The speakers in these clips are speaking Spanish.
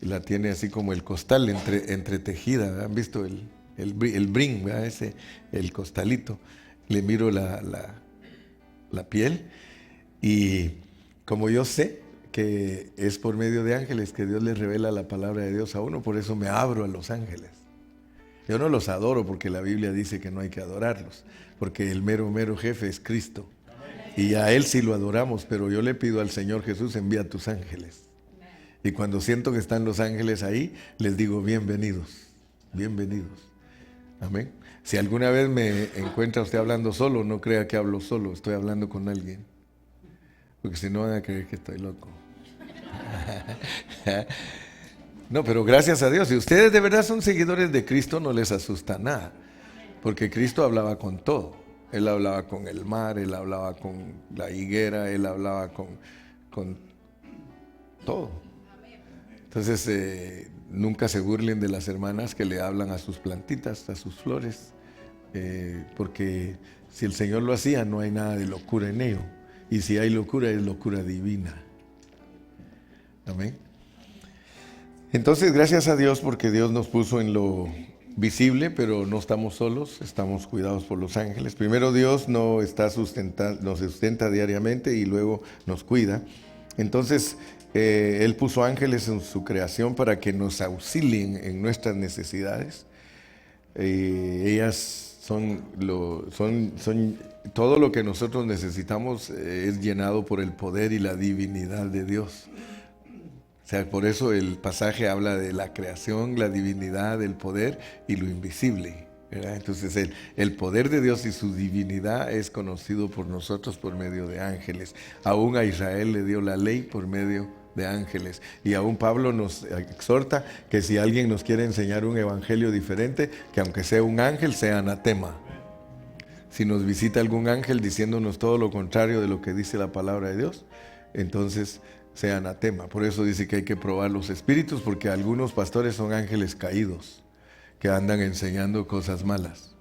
la tiene así como el costal entretejida. ¿Han visto el brin, ¿verdad? El costalito? Le miro la piel, y como yo sé que es por medio de ángeles que Dios les revela la palabra de Dios a uno, por eso me abro a los ángeles. Yo no los adoro porque la Biblia dice que no hay que adorarlos, porque el mero jefe es Cristo. Y a Él sí lo adoramos, pero yo le pido al Señor Jesús, envía a tus ángeles. Y cuando siento que están los ángeles ahí, les digo, bienvenidos, bienvenidos. Amén. Si alguna vez me encuentra usted hablando solo, no crea que hablo solo, estoy hablando con alguien. Porque si no van a creer que estoy loco. No, pero gracias a Dios, si ustedes de verdad son seguidores de Cristo, no les asusta nada. Porque Cristo hablaba con todo. Él hablaba con el mar, Él hablaba con la higuera, Él hablaba con todo. Entonces, nunca se burlen de las hermanas que le hablan a sus plantitas, a sus flores, porque si el Señor lo hacía, no hay nada de locura en ello. Y si hay locura, es locura divina. Amén. Entonces, gracias a Dios, porque Dios nos puso en lo visible, pero no estamos solos, estamos cuidados por los ángeles. Primero, Dios nos sustenta diariamente y luego nos cuida. Entonces, Él puso ángeles en su creación para que nos auxilien en nuestras necesidades. Ellas son todo lo que nosotros necesitamos, es llenado por el poder y la divinidad de Dios. O sea, por eso el pasaje habla de la creación, la divinidad, el poder y lo invisible, ¿verdad? Entonces el poder de Dios y su divinidad es conocido por nosotros por medio de ángeles. Aún a Israel le dio la ley por medio de ángeles. Y aún Pablo nos exhorta que si alguien nos quiere enseñar un evangelio diferente, que aunque sea un ángel, sea anatema. Si nos visita algún ángel diciéndonos todo lo contrario de lo que dice la palabra de Dios, entonces sea anatema. Por eso dice que hay que probar los espíritus, porque algunos pastores son ángeles caídos que andan enseñando cosas malas.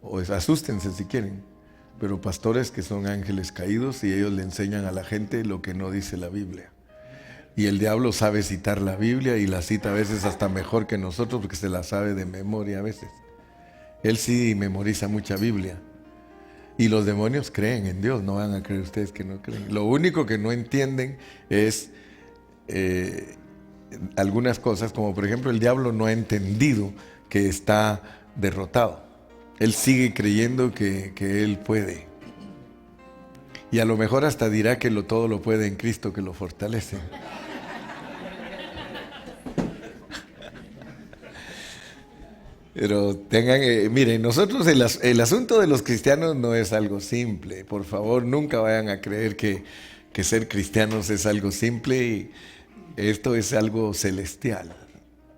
O asústense si quieren, pero pastores que son ángeles caídos y ellos le enseñan a la gente lo que no dice la Biblia. Y el diablo sabe citar la Biblia y la cita a veces hasta mejor que nosotros, porque se la sabe de memoria a veces. Él sí memoriza mucha Biblia. Y los demonios creen en Dios, no van a creer ustedes que no creen. Lo único que no entienden es algunas cosas, como por ejemplo el diablo no ha entendido que está derrotado. Él sigue creyendo que él puede. Y a lo mejor hasta dirá que todo lo puede en Cristo que lo fortalece. Pero miren, nosotros el asunto de los cristianos no es algo simple. Por favor, nunca vayan a creer que ser cristianos es algo simple. Y esto es algo celestial.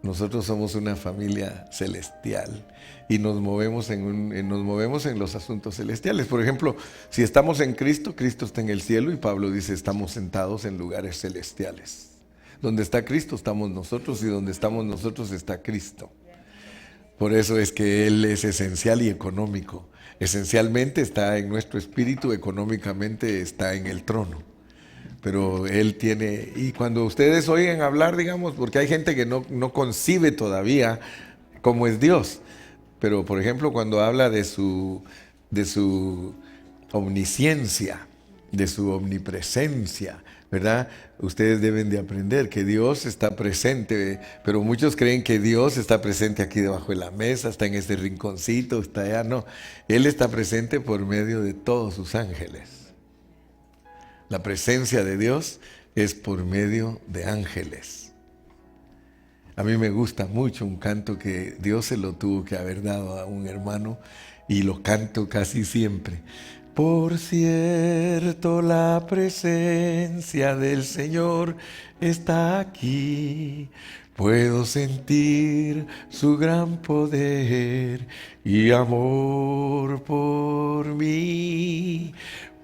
Nosotros somos una familia celestial y nos movemos en los asuntos celestiales. Por ejemplo, si estamos en Cristo, Cristo está en el cielo, y Pablo dice, estamos sentados en lugares celestiales. Donde está Cristo estamos nosotros, y donde estamos nosotros está Cristo. Por eso es que Él es esencial y económico. Esencialmente está en nuestro espíritu, económicamente está en el trono. Pero Él tiene, y cuando ustedes oigan hablar, digamos, porque hay gente que no concibe todavía cómo es Dios, pero por ejemplo cuando habla de su omnisciencia, de su omnipresencia, ¿verdad? Ustedes deben de aprender que Dios está presente, pero muchos creen que Dios está presente aquí debajo de la mesa, está en este rinconcito, está allá. No, Él está presente por medio de todos sus ángeles. La presencia de Dios es por medio de ángeles. A mí me gusta mucho un canto que Dios se lo tuvo que haber dado a un hermano, y lo canto casi siempre. Por cierto, la presencia del Señor está aquí. Puedo sentir su gran poder y amor por mí.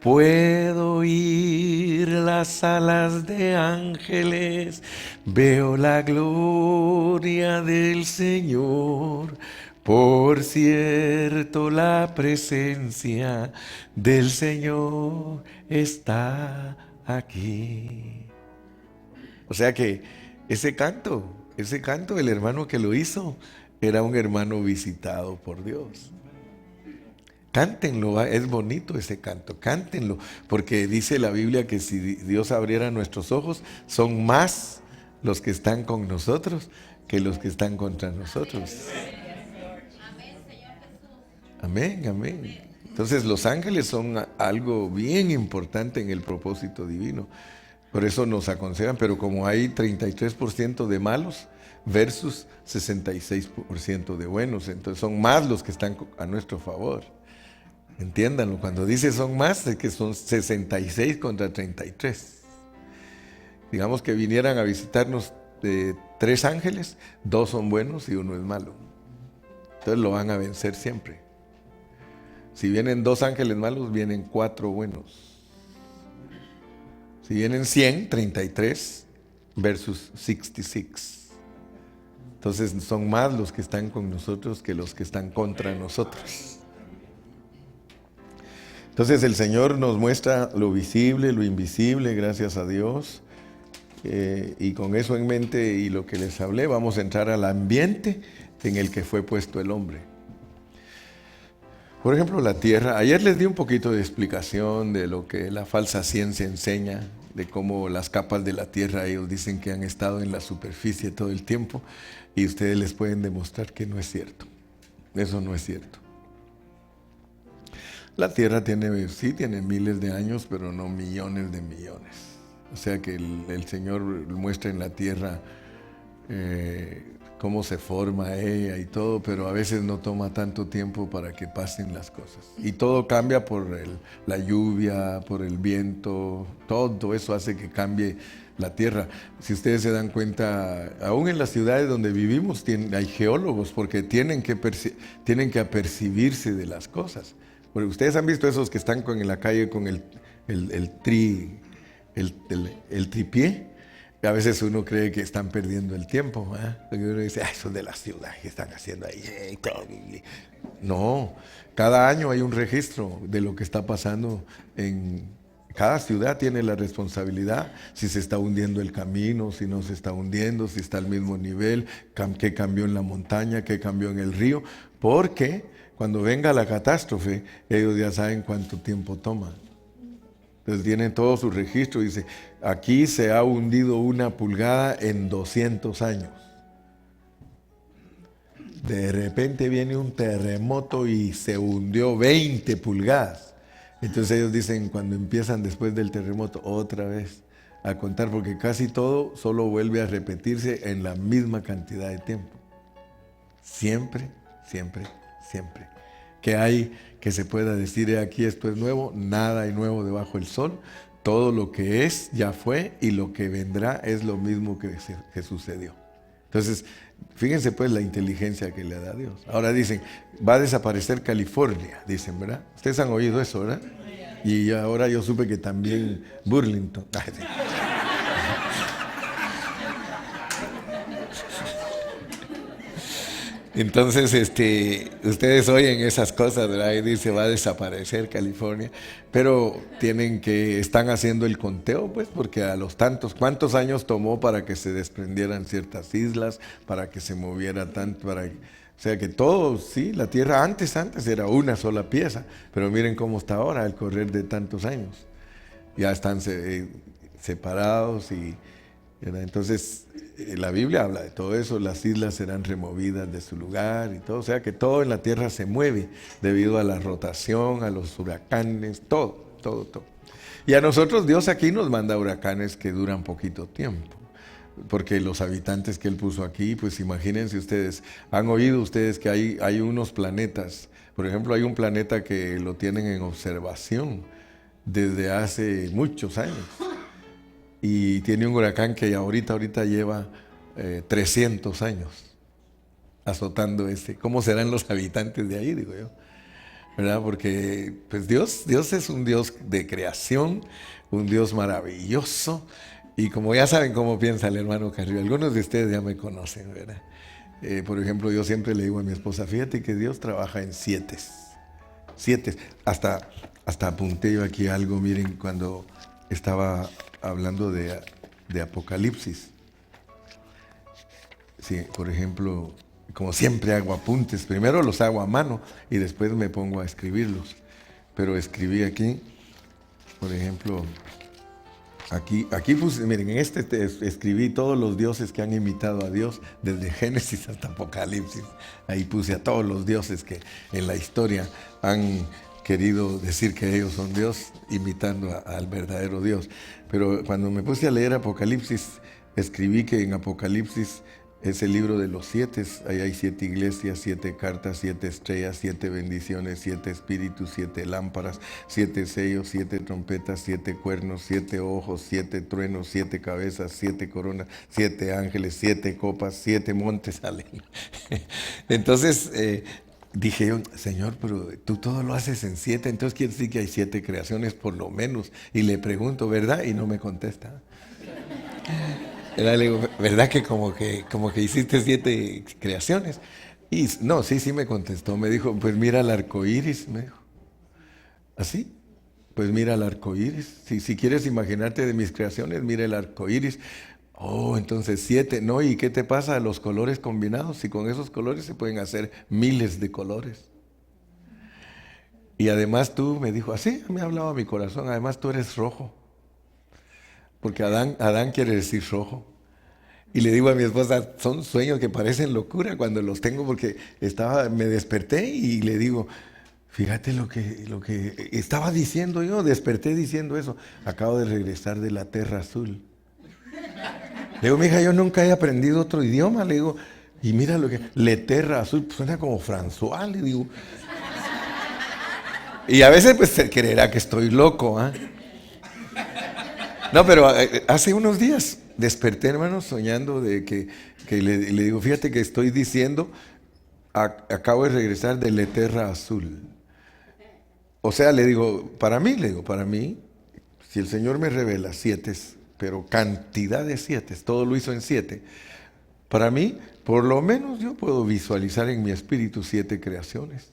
Puedo oír las alas de ángeles, veo la gloria del Señor. Por cierto, la presencia del Señor está aquí. O sea que ese canto, el hermano que lo hizo, era un hermano visitado por Dios. Cántenlo, es bonito ese canto, cántenlo, porque dice la Biblia que si Dios abriera nuestros ojos, son más los que están con nosotros que los que están contra nosotros. Amén, amén. Entonces los ángeles son algo bien importante en el propósito divino. Por eso nos aconsejan, pero como hay 33% de malos versus 66% de buenos, entonces son más los que están a nuestro favor. Entiéndanlo, cuando dice son más, es que son 66 contra 33. Digamos que vinieran a visitarnos 3 ángeles, 2 son buenos y 1 es malo. Entonces lo van a vencer siempre. Si vienen 2 ángeles malos, vienen 4 buenos. Si vienen 100, 33 versus 66. Entonces son más los que están con nosotros que los que están contra nosotros. Entonces el Señor nos muestra lo visible, lo invisible, gracias a Dios. Y con eso en mente y lo que les hablé, vamos a entrar al ambiente en el que fue puesto el hombre. Por ejemplo, la tierra. Ayer les di un poquito de explicación de lo que la falsa ciencia enseña, de cómo las capas de la tierra, ellos dicen que han estado en la superficie todo el tiempo, y ustedes les pueden demostrar que no es cierto. Eso no es cierto. La tierra tiene miles de años, pero no millones de millones. O sea que el Señor muestra en la tierra cómo se forma ella y todo, pero a veces no toma tanto tiempo para que pasen las cosas. Y todo cambia por la lluvia, por el viento, todo eso hace que cambie la tierra. Si ustedes se dan cuenta, aún en las ciudades donde vivimos hay geólogos porque tienen que apercibirse de las cosas. Porque ustedes han visto esos que están en la calle con el tripié. A veces uno cree que están perdiendo el tiempo, ¿eh? Porque uno dice, son de la ciudad, ¿qué están haciendo ahí? No, cada año hay un registro de lo que está pasando en cada ciudad. Tiene la responsabilidad si se está hundiendo el camino, si no se está hundiendo, si está al mismo nivel, qué cambió en la montaña, qué cambió en el río, porque cuando venga la catástrofe, ellos ya saben cuánto tiempo toma. Entonces tienen todo su registro. Dice, aquí se ha hundido 1 pulgada en 200 años. De repente viene un terremoto y se hundió 20 pulgadas. Entonces ellos dicen, cuando empiezan después del terremoto, otra vez a contar, porque casi todo solo vuelve a repetirse en la misma cantidad de tiempo. Siempre, siempre, siempre. Que hay que se pueda decir, aquí esto es nuevo, nada hay nuevo debajo del sol, todo lo que es ya fue y lo que vendrá es lo mismo que sucedió. Entonces, fíjense pues la inteligencia que le da Dios. Ahora dicen, va a desaparecer California, dicen, ¿verdad? Ustedes han oído eso, ¿verdad? Y ahora yo supe que también Burlington. Entonces, ustedes oyen esas cosas, ¿verdad? Y dice, va a desaparecer California, pero están haciendo el conteo, pues, porque a los tantos, ¿cuántos años tomó para que se desprendieran ciertas islas, para que se moviera tanto, o sea que todo, sí, la Tierra antes era una sola pieza, pero miren cómo está ahora al correr de tantos años. Ya están separados y, ¿verdad? Entonces, la Biblia habla de todo eso, las islas serán removidas de su lugar y todo, o sea que todo en la tierra se mueve debido a la rotación, a los huracanes, todo. Y a nosotros Dios aquí nos manda huracanes que duran poquito tiempo, porque los habitantes que Él puso aquí, pues imagínense ustedes, han oído ustedes que hay unos planetas, por ejemplo hay un planeta que lo tienen en observación desde hace muchos años. Y tiene un huracán que ahorita lleva 300 años azotando ¿Cómo serán los habitantes de ahí, digo yo? ¿Verdad? Porque pues Dios es un Dios de creación, un Dios maravilloso. Y como ya saben cómo piensa el hermano Carrillo, algunos de ustedes ya me conocen, ¿verdad? Por ejemplo, yo siempre le digo a mi esposa, fíjate que Dios trabaja en 7. Hasta apunté yo aquí algo, miren, cuando estaba hablando de Apocalipsis. sí, por ejemplo, como siempre hago apuntes, primero los hago a mano y después me pongo a escribirlos. Pero escribí aquí, por ejemplo, aquí puse, miren, en escribí todos los dioses que han imitado a Dios, desde Génesis hasta Apocalipsis. Ahí puse a todos los dioses que en la historia han querido decir que ellos son Dios, imitando al verdadero Dios. Pero cuando me puse a leer Apocalipsis, escribí que en Apocalipsis es el libro de los 7, ahí hay 7 iglesias, 7 cartas, 7 estrellas, 7 bendiciones, 7 espíritus, 7 lámparas, 7 sellos, 7 trompetas, 7 cuernos, 7 ojos, 7 truenos, 7 cabezas, 7 coronas, 7 ángeles, 7 copas, 7 montes. Entonces dije yo, Señor, pero tú todo lo haces en 7, entonces quiere decir que hay 7 creaciones por lo menos. Y le pregunto, ¿verdad? Y no me contesta. Le digo, ¿verdad que como que hiciste 7 creaciones? Y no, sí me contestó. Me dijo, pues mira el arco iris, me dijo. ¿Así? Pues mira el arco iris. Si quieres imaginarte de mis creaciones, mira el arco iris. Oh, entonces 7. No, ¿y qué te pasa a los colores combinados? Si con esos colores se pueden hacer miles de colores. Y además tú, me dijo, así me ha hablado a mi corazón, además tú eres rojo. Porque Adán quiere decir rojo. Y le digo a mi esposa, son sueños que parecen locura cuando los tengo, porque me desperté y le digo, fíjate lo que estaba diciendo yo, desperté diciendo eso. Acabo de regresar de la Terra Azul. Le digo, mija, yo nunca he aprendido otro idioma. Le digo, y mira lo que, Le Terra Azul, suena como François, le digo. Y a veces pues se creerá que estoy loco, ¿ah? No, pero hace unos días desperté, hermano, soñando de que le digo, fíjate que estoy diciendo, acabo de regresar de la Terra Azul. O sea, le digo, para mí, si el Señor me revela 7, pero cantidad de 7, todo lo hizo en 7, para mí, por lo menos yo puedo visualizar en mi espíritu 7 creaciones.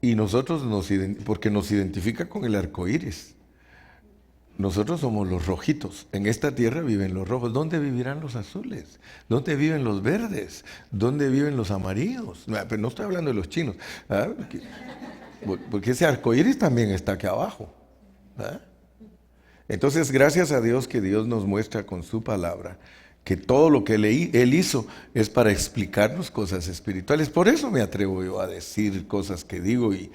Y nosotros porque nos identifica con el arco iris. Nosotros somos los rojitos. En esta tierra viven los rojos. ¿Dónde vivirán los azules? ¿Dónde viven los verdes? ¿Dónde viven los amarillos? Pero no estoy hablando de los chinos. ¿Ah? Porque ese arco iris también está aquí abajo. ¿Ah? Entonces, gracias a Dios que Dios nos muestra con su palabra que todo lo que Él hizo es para explicarnos cosas espirituales. Por eso me atrevo yo a decir cosas que digo, y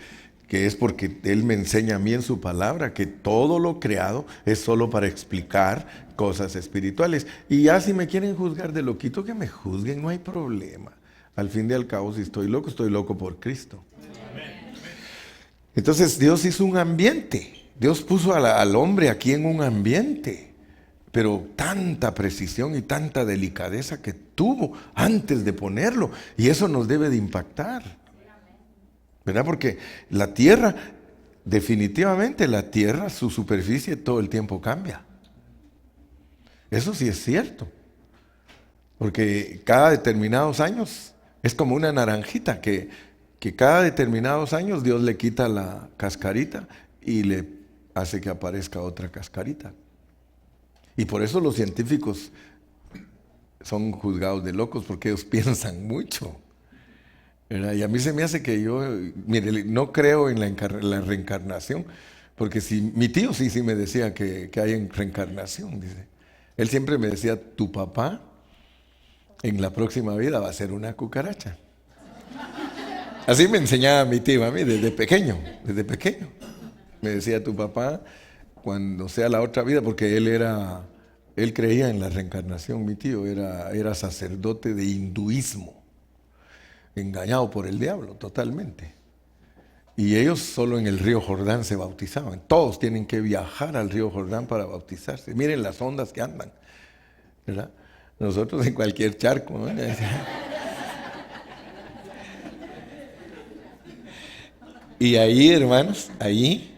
que es porque Él me enseña a mí en su palabra que todo lo creado es solo para explicar cosas espirituales. Y ya si me quieren juzgar de loquito, que me juzguen, no hay problema. Al fin y al cabo, si estoy loco por Cristo. Entonces Dios hizo un ambiente. Dios puso al hombre aquí en un ambiente. Pero tanta precisión y tanta delicadeza que tuvo antes de ponerlo. Y eso nos debe de impactar. ¿Verdad? Porque la tierra, definitivamente la tierra, su superficie todo el tiempo cambia. Eso sí es cierto. Porque cada determinados años es como una naranjita que cada determinados años Dios le quita la cascarita y le hace que aparezca otra cascarita. Y por eso los científicos son juzgados de locos, porque ellos piensan mucho. ¿Verdad? Y a mí se me hace que yo, mire, no creo en la reencarnación, porque si mi tío sí me decía que hay reencarnación, dice. Él siempre me decía, tu papá en la próxima vida va a ser una cucaracha. Así me enseñaba mi tío a mí desde pequeño. Me decía, tu papá, cuando sea la otra vida, porque él creía en la reencarnación, mi tío era sacerdote de hinduismo, engañado por el diablo totalmente. Y ellos solo en el río Jordán se bautizaban. Todos tienen que viajar al río Jordán para bautizarse. Miren las ondas que andan, ¿verdad? Nosotros en cualquier charco, ¿no? Y ahí, hermanos, ahí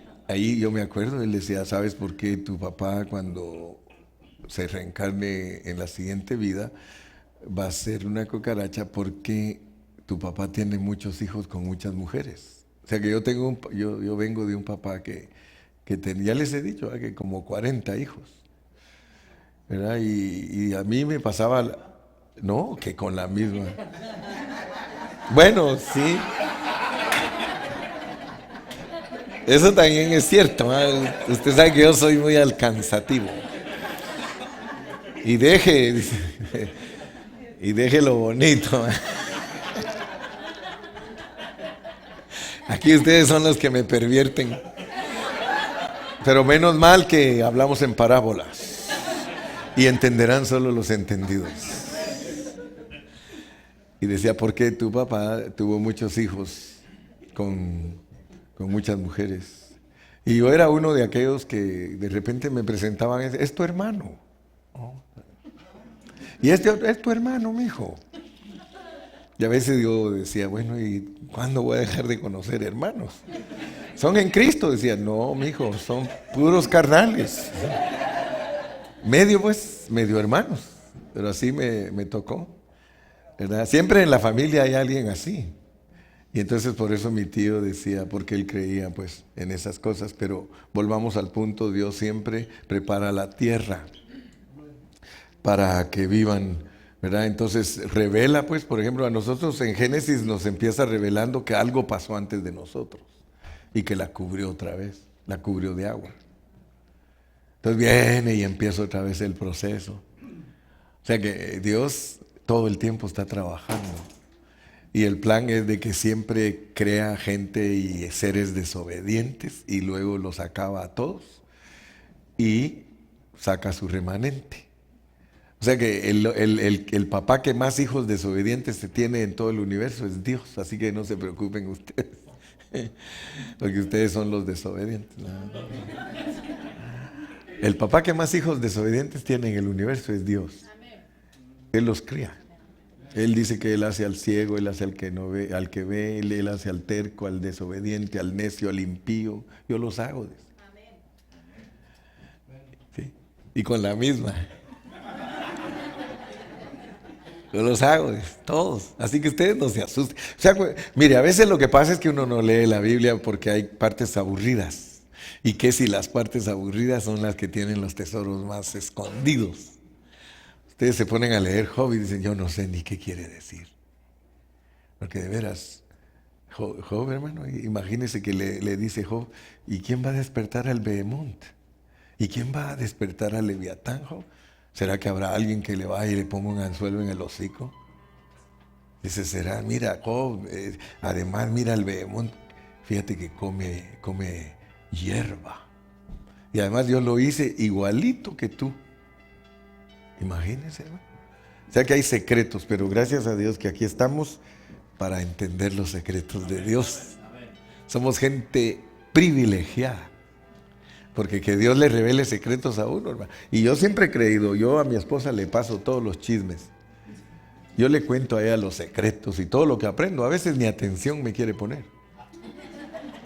yo me acuerdo, él decía, ¿sabes por qué tu papá cuando se reencarne en la siguiente vida va a ser una cucaracha? Porque tu papá tiene muchos hijos con muchas mujeres. O sea que yo vengo de un papá que ya les he dicho, que como 40 hijos. ¿Verdad? Y a mí me pasaba No, que con la misma. Bueno, sí. Eso también es cierto, ¿eh? Usted sabe que yo soy muy alcanzativo. Y deje, dice, y deje lo bonito. Aquí ustedes son los que me pervierten. Pero menos mal que hablamos en parábolas. Y entenderán solo los entendidos. Y decía, ¿por qué tu papá tuvo muchos hijos con muchas mujeres? Y yo era uno de aquellos que de repente me presentaban, es tu hermano. Oh. Y es tu hermano, mijo. Y a veces yo decía, bueno, ¿y cuándo voy a dejar de conocer hermanos? Son en Cristo, decía, no, mijo, son puros carnales. Medio hermanos, pero así me tocó, ¿verdad? Siempre en la familia hay alguien así. Y entonces por eso mi tío decía, porque él creía pues en esas cosas, pero volvamos al punto, Dios siempre prepara la tierra para que vivan, ¿verdad? Entonces revela pues, por ejemplo, a nosotros en Génesis nos empieza revelando que algo pasó antes de nosotros y que la cubrió otra vez, la cubrió de agua. Entonces viene y empieza otra vez el proceso. O sea que Dios todo el tiempo está trabajando. Y el plan es de que siempre crea gente y seres desobedientes y luego los acaba a todos y saca su remanente. O sea que el papá que más hijos desobedientes se tiene en todo el universo es Dios. Así que no se preocupen ustedes, porque ustedes son los desobedientes. ¿No? El papá que más hijos desobedientes tiene en el universo es Dios. Él los cría. Él dice que Él hace al ciego, Él hace al que no ve, al que ve, Él hace al terco, al desobediente, al necio, al impío. Yo los hago. ¿Sí? Y con la misma. Yo los hago, todos. Así que ustedes no se asusten. O sea, mire, a veces lo que pasa es que uno no lee la Biblia porque hay partes aburridas. Y que si las partes aburridas son las que tienen los tesoros más escondidos. Ustedes se ponen a leer Job y dicen, yo no sé ni qué quiere decir. Porque de veras, Job, hermano, imagínese que le dice Job, ¿y quién va a despertar al Behemont? ¿Y quién va a despertar al Leviatán, Job? ¿Será que habrá alguien que le vaya y le ponga un anzuelo en el hocico? Dice, será, mira, Job, además mira el Behemont, fíjate que come hierba. Y además Dios lo hice igualito que tú. Imagínense, ¿no? O sea que hay secretos, pero gracias a Dios que aquí estamos para entender los secretos de Dios. Somos gente privilegiada, porque que Dios le revele secretos a uno, hermano. Y yo siempre he creído, yo a mi esposa le paso todos los chismes. Yo le cuento a ella los secretos y todo lo que aprendo. A veces ni atención me quiere poner.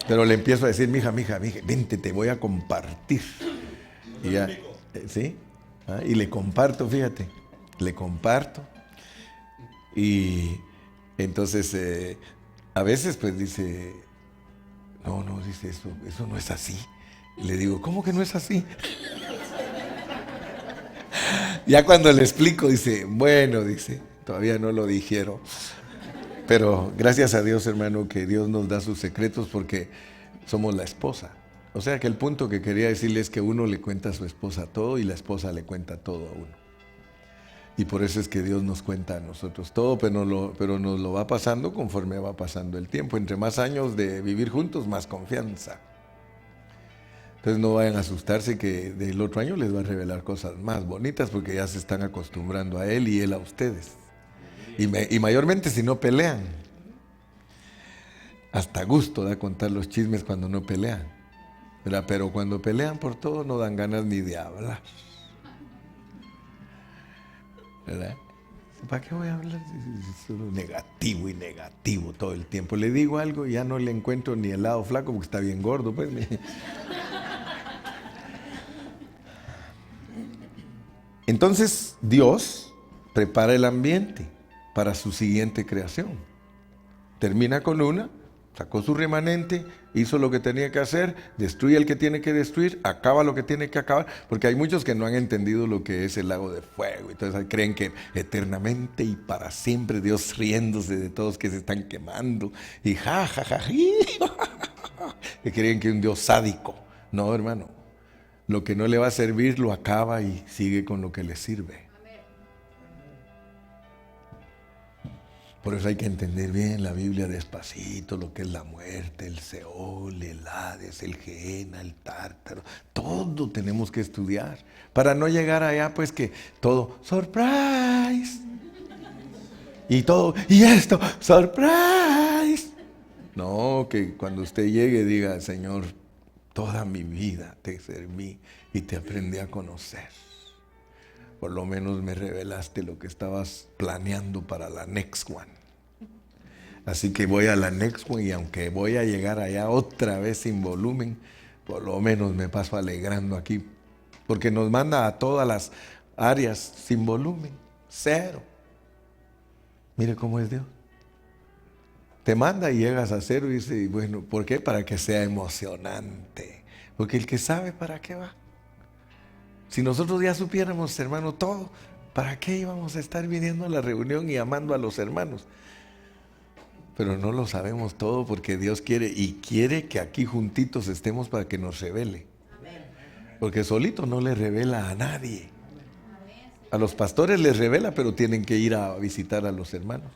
Pero le empiezo a decir, mija, vente, te voy a compartir. Y ya, ¿sí? Y le comparto, fíjate, le comparto. Y entonces, a veces pues dice, no, dice, eso no es así. Y le digo, ¿cómo que no es así? Ya cuando le explico, dice, bueno, dice, todavía no lo dijeron. Pero gracias a Dios, hermano, que Dios nos da sus secretos porque somos la esposa. O sea que el punto que quería decirle es que uno le cuenta a su esposa todo y la esposa le cuenta todo a uno. Y por eso es que Dios nos cuenta a nosotros todo, pero nos lo va pasando conforme va pasando el tiempo. Entre más años de vivir juntos, más confianza. Entonces no vayan a asustarse que del otro año les va a revelar cosas más bonitas porque ya se están acostumbrando a Él y Él a ustedes. Y mayormente si no pelean. Hasta gusto da contar los chismes cuando no pelean. ¿Verdad? Pero cuando pelean por todo no dan ganas ni de hablar. ¿Verdad? ¿Para qué voy a hablar? Es solo negativo y negativo todo el tiempo. Le digo algo y ya no le encuentro ni el lado flaco porque está bien gordo. Pues. Entonces Dios prepara el ambiente para su siguiente creación. Termina con una Sacó su remanente, hizo lo que tenía que hacer, destruye al que tiene que destruir, acaba lo que tiene que acabar, porque hay muchos que no han entendido lo que es el lago de fuego, entonces creen que eternamente y para siempre Dios riéndose de todos que se están quemando, y ja, ja, ja, que creen que es un Dios sádico. No, hermano, lo que no le va a servir lo acaba y sigue con lo que le sirve. Por eso hay que entender bien la Biblia despacito, lo que es la muerte, el Seol, el Hades, el Gehenna, el Tártaro. Todo tenemos que estudiar para no llegar allá pues que todo, surprise. Y todo, y esto, surprise. No, que cuando usted llegue diga, Señor, toda mi vida te serví y te aprendí a conocer. Por lo menos me revelaste lo que estabas planeando para la next one. Así que voy a la next one y aunque voy a llegar allá otra vez sin volumen, por lo menos me paso alegrando aquí. Porque nos manda a todas las áreas sin volumen, cero. Mire cómo es Dios. Te manda y llegas a cero y dice, bueno, ¿por qué? Para que sea emocionante. Porque el que sabe para qué va. Si nosotros ya supiéramos, hermano, todo, ¿para qué íbamos a estar viniendo a la reunión y amando a los hermanos? Pero no lo sabemos todo porque Dios quiere y quiere que aquí juntitos estemos para que nos revele. Porque solito no le revela a nadie. A los pastores les revela, pero tienen que ir a visitar a los hermanos.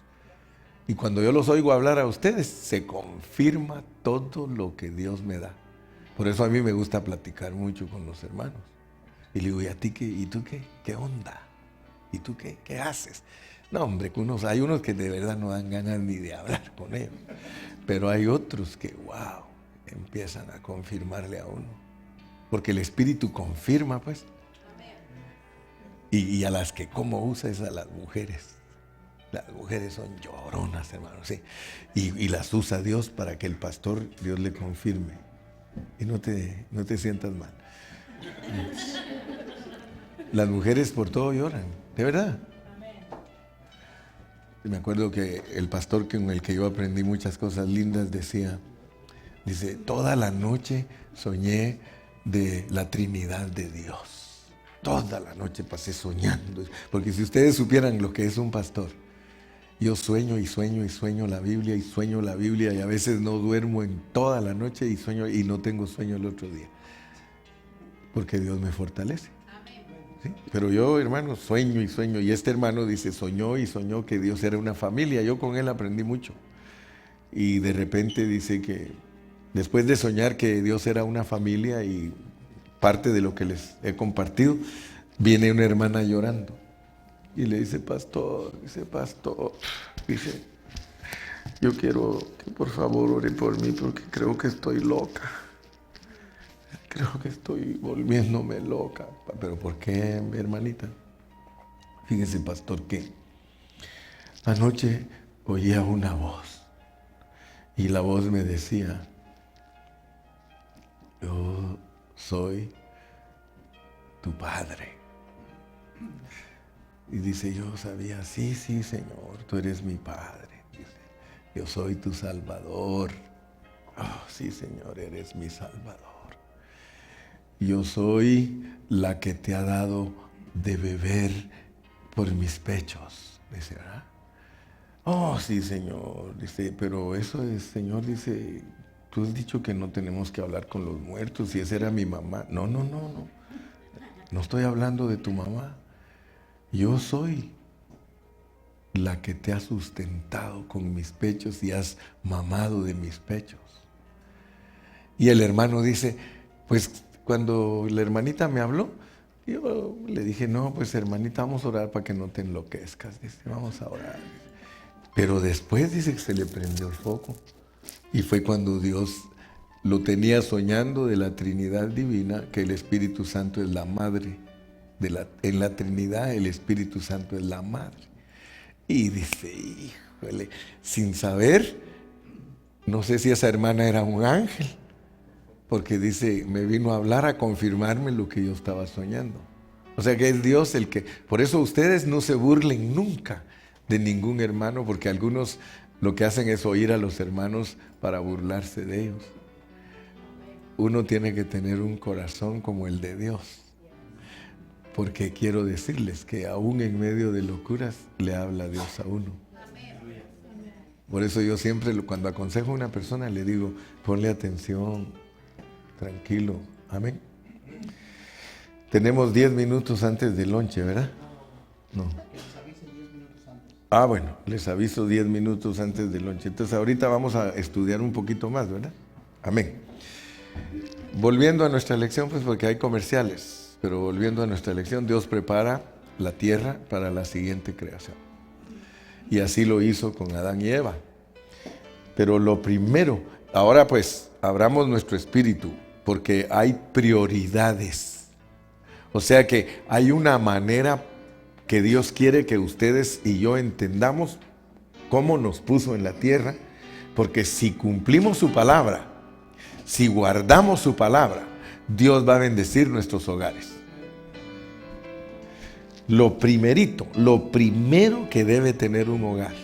Y cuando yo los oigo hablar a ustedes, se confirma todo lo que Dios me da. Por eso a mí me gusta platicar mucho con los hermanos. Y le digo, ¿y a ti qué? ¿Y tú qué? ¿Qué onda? ¿Y tú qué? ¿Qué haces? No, hombre, hay unos que de verdad no dan ganas ni de hablar con ellos. Pero hay otros que, wow, empiezan a confirmarle a uno. Porque el Espíritu confirma, pues. Y a las que como usa es a las mujeres. Las mujeres son lloronas, hermano, sí. Y las usa Dios para que el pastor, Dios le confirme. Y no te sientas mal. Las mujeres por todo lloran, de verdad. Me acuerdo que el pastor con el que yo aprendí muchas cosas lindas dice, toda la noche soñé de la Trinidad de Dios. Toda la noche pasé soñando. Porque si ustedes supieran lo que es un pastor, yo sueño y sueño y sueño la Biblia y sueño la Biblia y a veces no duermo en toda la noche y sueño y no tengo sueño el otro día. Porque Dios me fortalece. ¿Sí? Pero yo, hermano, sueño y sueño. Y este hermano dice, soñó y soñó que Dios era una familia. Yo con él aprendí mucho. Y de repente dice que después de soñar que Dios era una familia y parte de lo que les he compartido, viene una hermana llorando. Y le dice, pastor, yo quiero que por favor ore por mí porque creo que estoy loca. Creo que estoy volviéndome loca. ¿Pero por qué, mi hermanita? Fíjese, pastor, que anoche oía una voz. Y la voz me decía, yo soy tu padre. Y dice, yo sabía, sí, Señor, tú eres mi padre. Dice, yo soy tu Salvador. Oh, sí, Señor, eres mi Salvador. Yo soy la que te ha dado de beber por mis pechos. Dice, ¿verdad? Oh, sí, Señor. Dice, pero eso es, Señor, dice, tú has dicho que no tenemos que hablar con los muertos y esa era mi mamá. No. No estoy hablando de tu mamá. Yo soy la que te ha sustentado con mis pechos y has mamado de mis pechos. Y el hermano dice, pues cuando la hermanita me habló, yo le dije, no, pues hermanita, vamos a orar para que no te enloquezcas. Dice, vamos a orar. Pero después dice que se le prendió el foco. Y fue cuando Dios lo tenía soñando de la Trinidad Divina, que el Espíritu Santo es la madre. En la Trinidad el Espíritu Santo es la madre. Y dice, híjole, sin saber, no sé si esa hermana era un ángel, porque dice, me vino a hablar, a confirmarme lo que yo estaba soñando. O sea que es Dios el que, por eso ustedes no se burlen nunca de ningún hermano, porque algunos lo que hacen es oír a los hermanos para burlarse de ellos. Uno tiene que tener un corazón como el de Dios. Porque quiero decirles que aún en medio de locuras le habla Dios a uno. Por eso yo siempre cuando aconsejo a una persona le digo, ponle atención, tranquilo, amén. Tenemos 10 minutos antes del lonche, ¿verdad? No. Bueno, les aviso 10 minutos antes del lonche. Entonces ahorita vamos a estudiar un poquito más, ¿verdad? Amén. Volviendo a nuestra lección, pues porque hay comerciales, pero volviendo a nuestra lección, Dios prepara la tierra para la siguiente creación. Y así lo hizo con Adán y Eva. Pero lo primero, ahora pues, abramos nuestro espíritu, porque hay prioridades. O sea que hay una manera que Dios quiere que ustedes y yo entendamos cómo nos puso en la tierra, porque si cumplimos su palabra, si guardamos su palabra, Dios va a bendecir nuestros hogares. Lo primero que debe tener un hogar,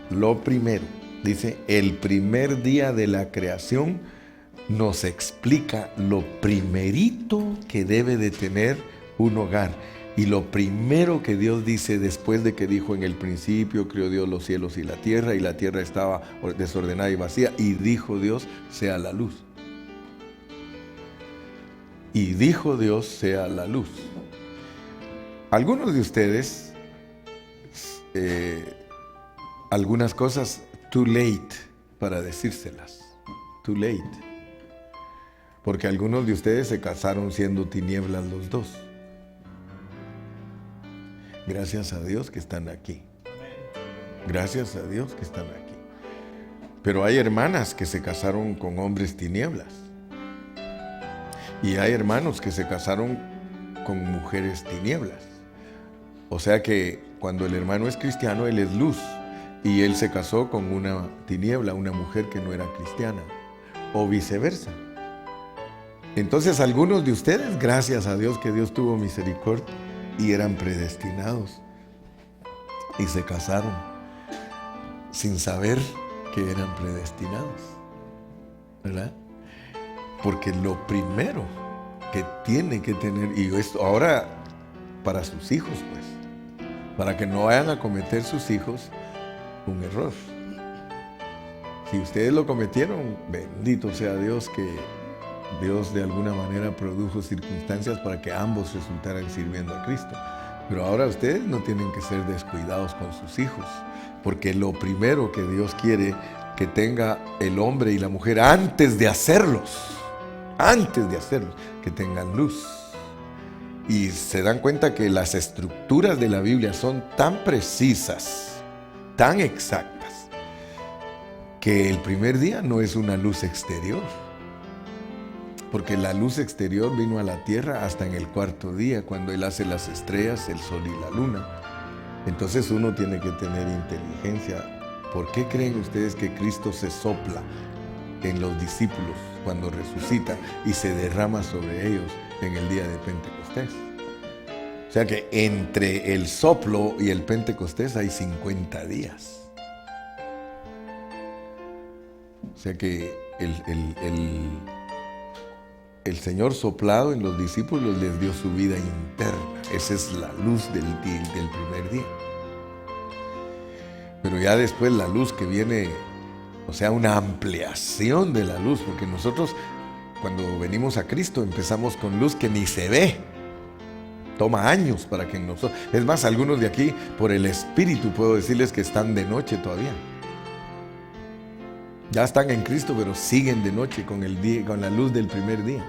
lo primero, dice, el primer día de la creación nos explica lo primerito que debe de tener un hogar. Y lo primero que Dios dice después de que dijo en el principio creó Dios los cielos y la tierra estaba desordenada y vacía, y dijo Dios, sea la luz. Y dijo Dios, sea la luz. Algunos de ustedes, algunas cosas too late para decírselas, too late. Porque algunos de ustedes se casaron siendo tinieblas los dos. Gracias a Dios que están aquí. Gracias a Dios que están aquí. Pero hay hermanas que se casaron con hombres tinieblas. Y hay hermanos que se casaron con mujeres tinieblas. O sea que cuando el hermano es cristiano, él es luz. Y él se casó con una tiniebla, una mujer que no era cristiana. O viceversa. Entonces algunos de ustedes, gracias a Dios que Dios tuvo misericordia, y eran predestinados y se casaron sin saber que eran predestinados, ¿verdad? Porque lo primero que tiene que tener, y esto ahora para sus hijos, pues, para que no vayan a cometer sus hijos un error. Si ustedes lo cometieron, bendito sea Dios que Dios de alguna manera produjo circunstancias para que ambos resultaran sirviendo a Cristo. Pero ahora ustedes no tienen que ser descuidados con sus hijos, porque lo primero que Dios quiere que tenga el hombre y la mujer antes de hacerlos, que tengan luz. Y se dan cuenta que las estructuras de la Biblia son tan precisas, tan exactas, que el primer día no es una luz exterior. Porque la luz exterior vino a la tierra hasta en el cuarto día, cuando Él hace las estrellas, el sol y la luna. Entonces uno tiene que tener inteligencia. ¿Por qué creen ustedes que Cristo se sopla en los discípulos cuando resucita y se derrama sobre ellos en el día de Pentecostés? O sea que entre el soplo y el Pentecostés hay 50 días. O sea que el Señor soplado en los discípulos les dio su vida interna. Esa es la luz del primer día. Pero ya después la luz que viene, o sea, una ampliación de la luz, porque nosotros cuando venimos a Cristo empezamos con luz que ni se ve. Toma años para que nosotros... Es más, algunos de aquí, por el Espíritu, puedo decirles que están de noche todavía. Ya están en Cristo, pero siguen de noche con la luz del primer día.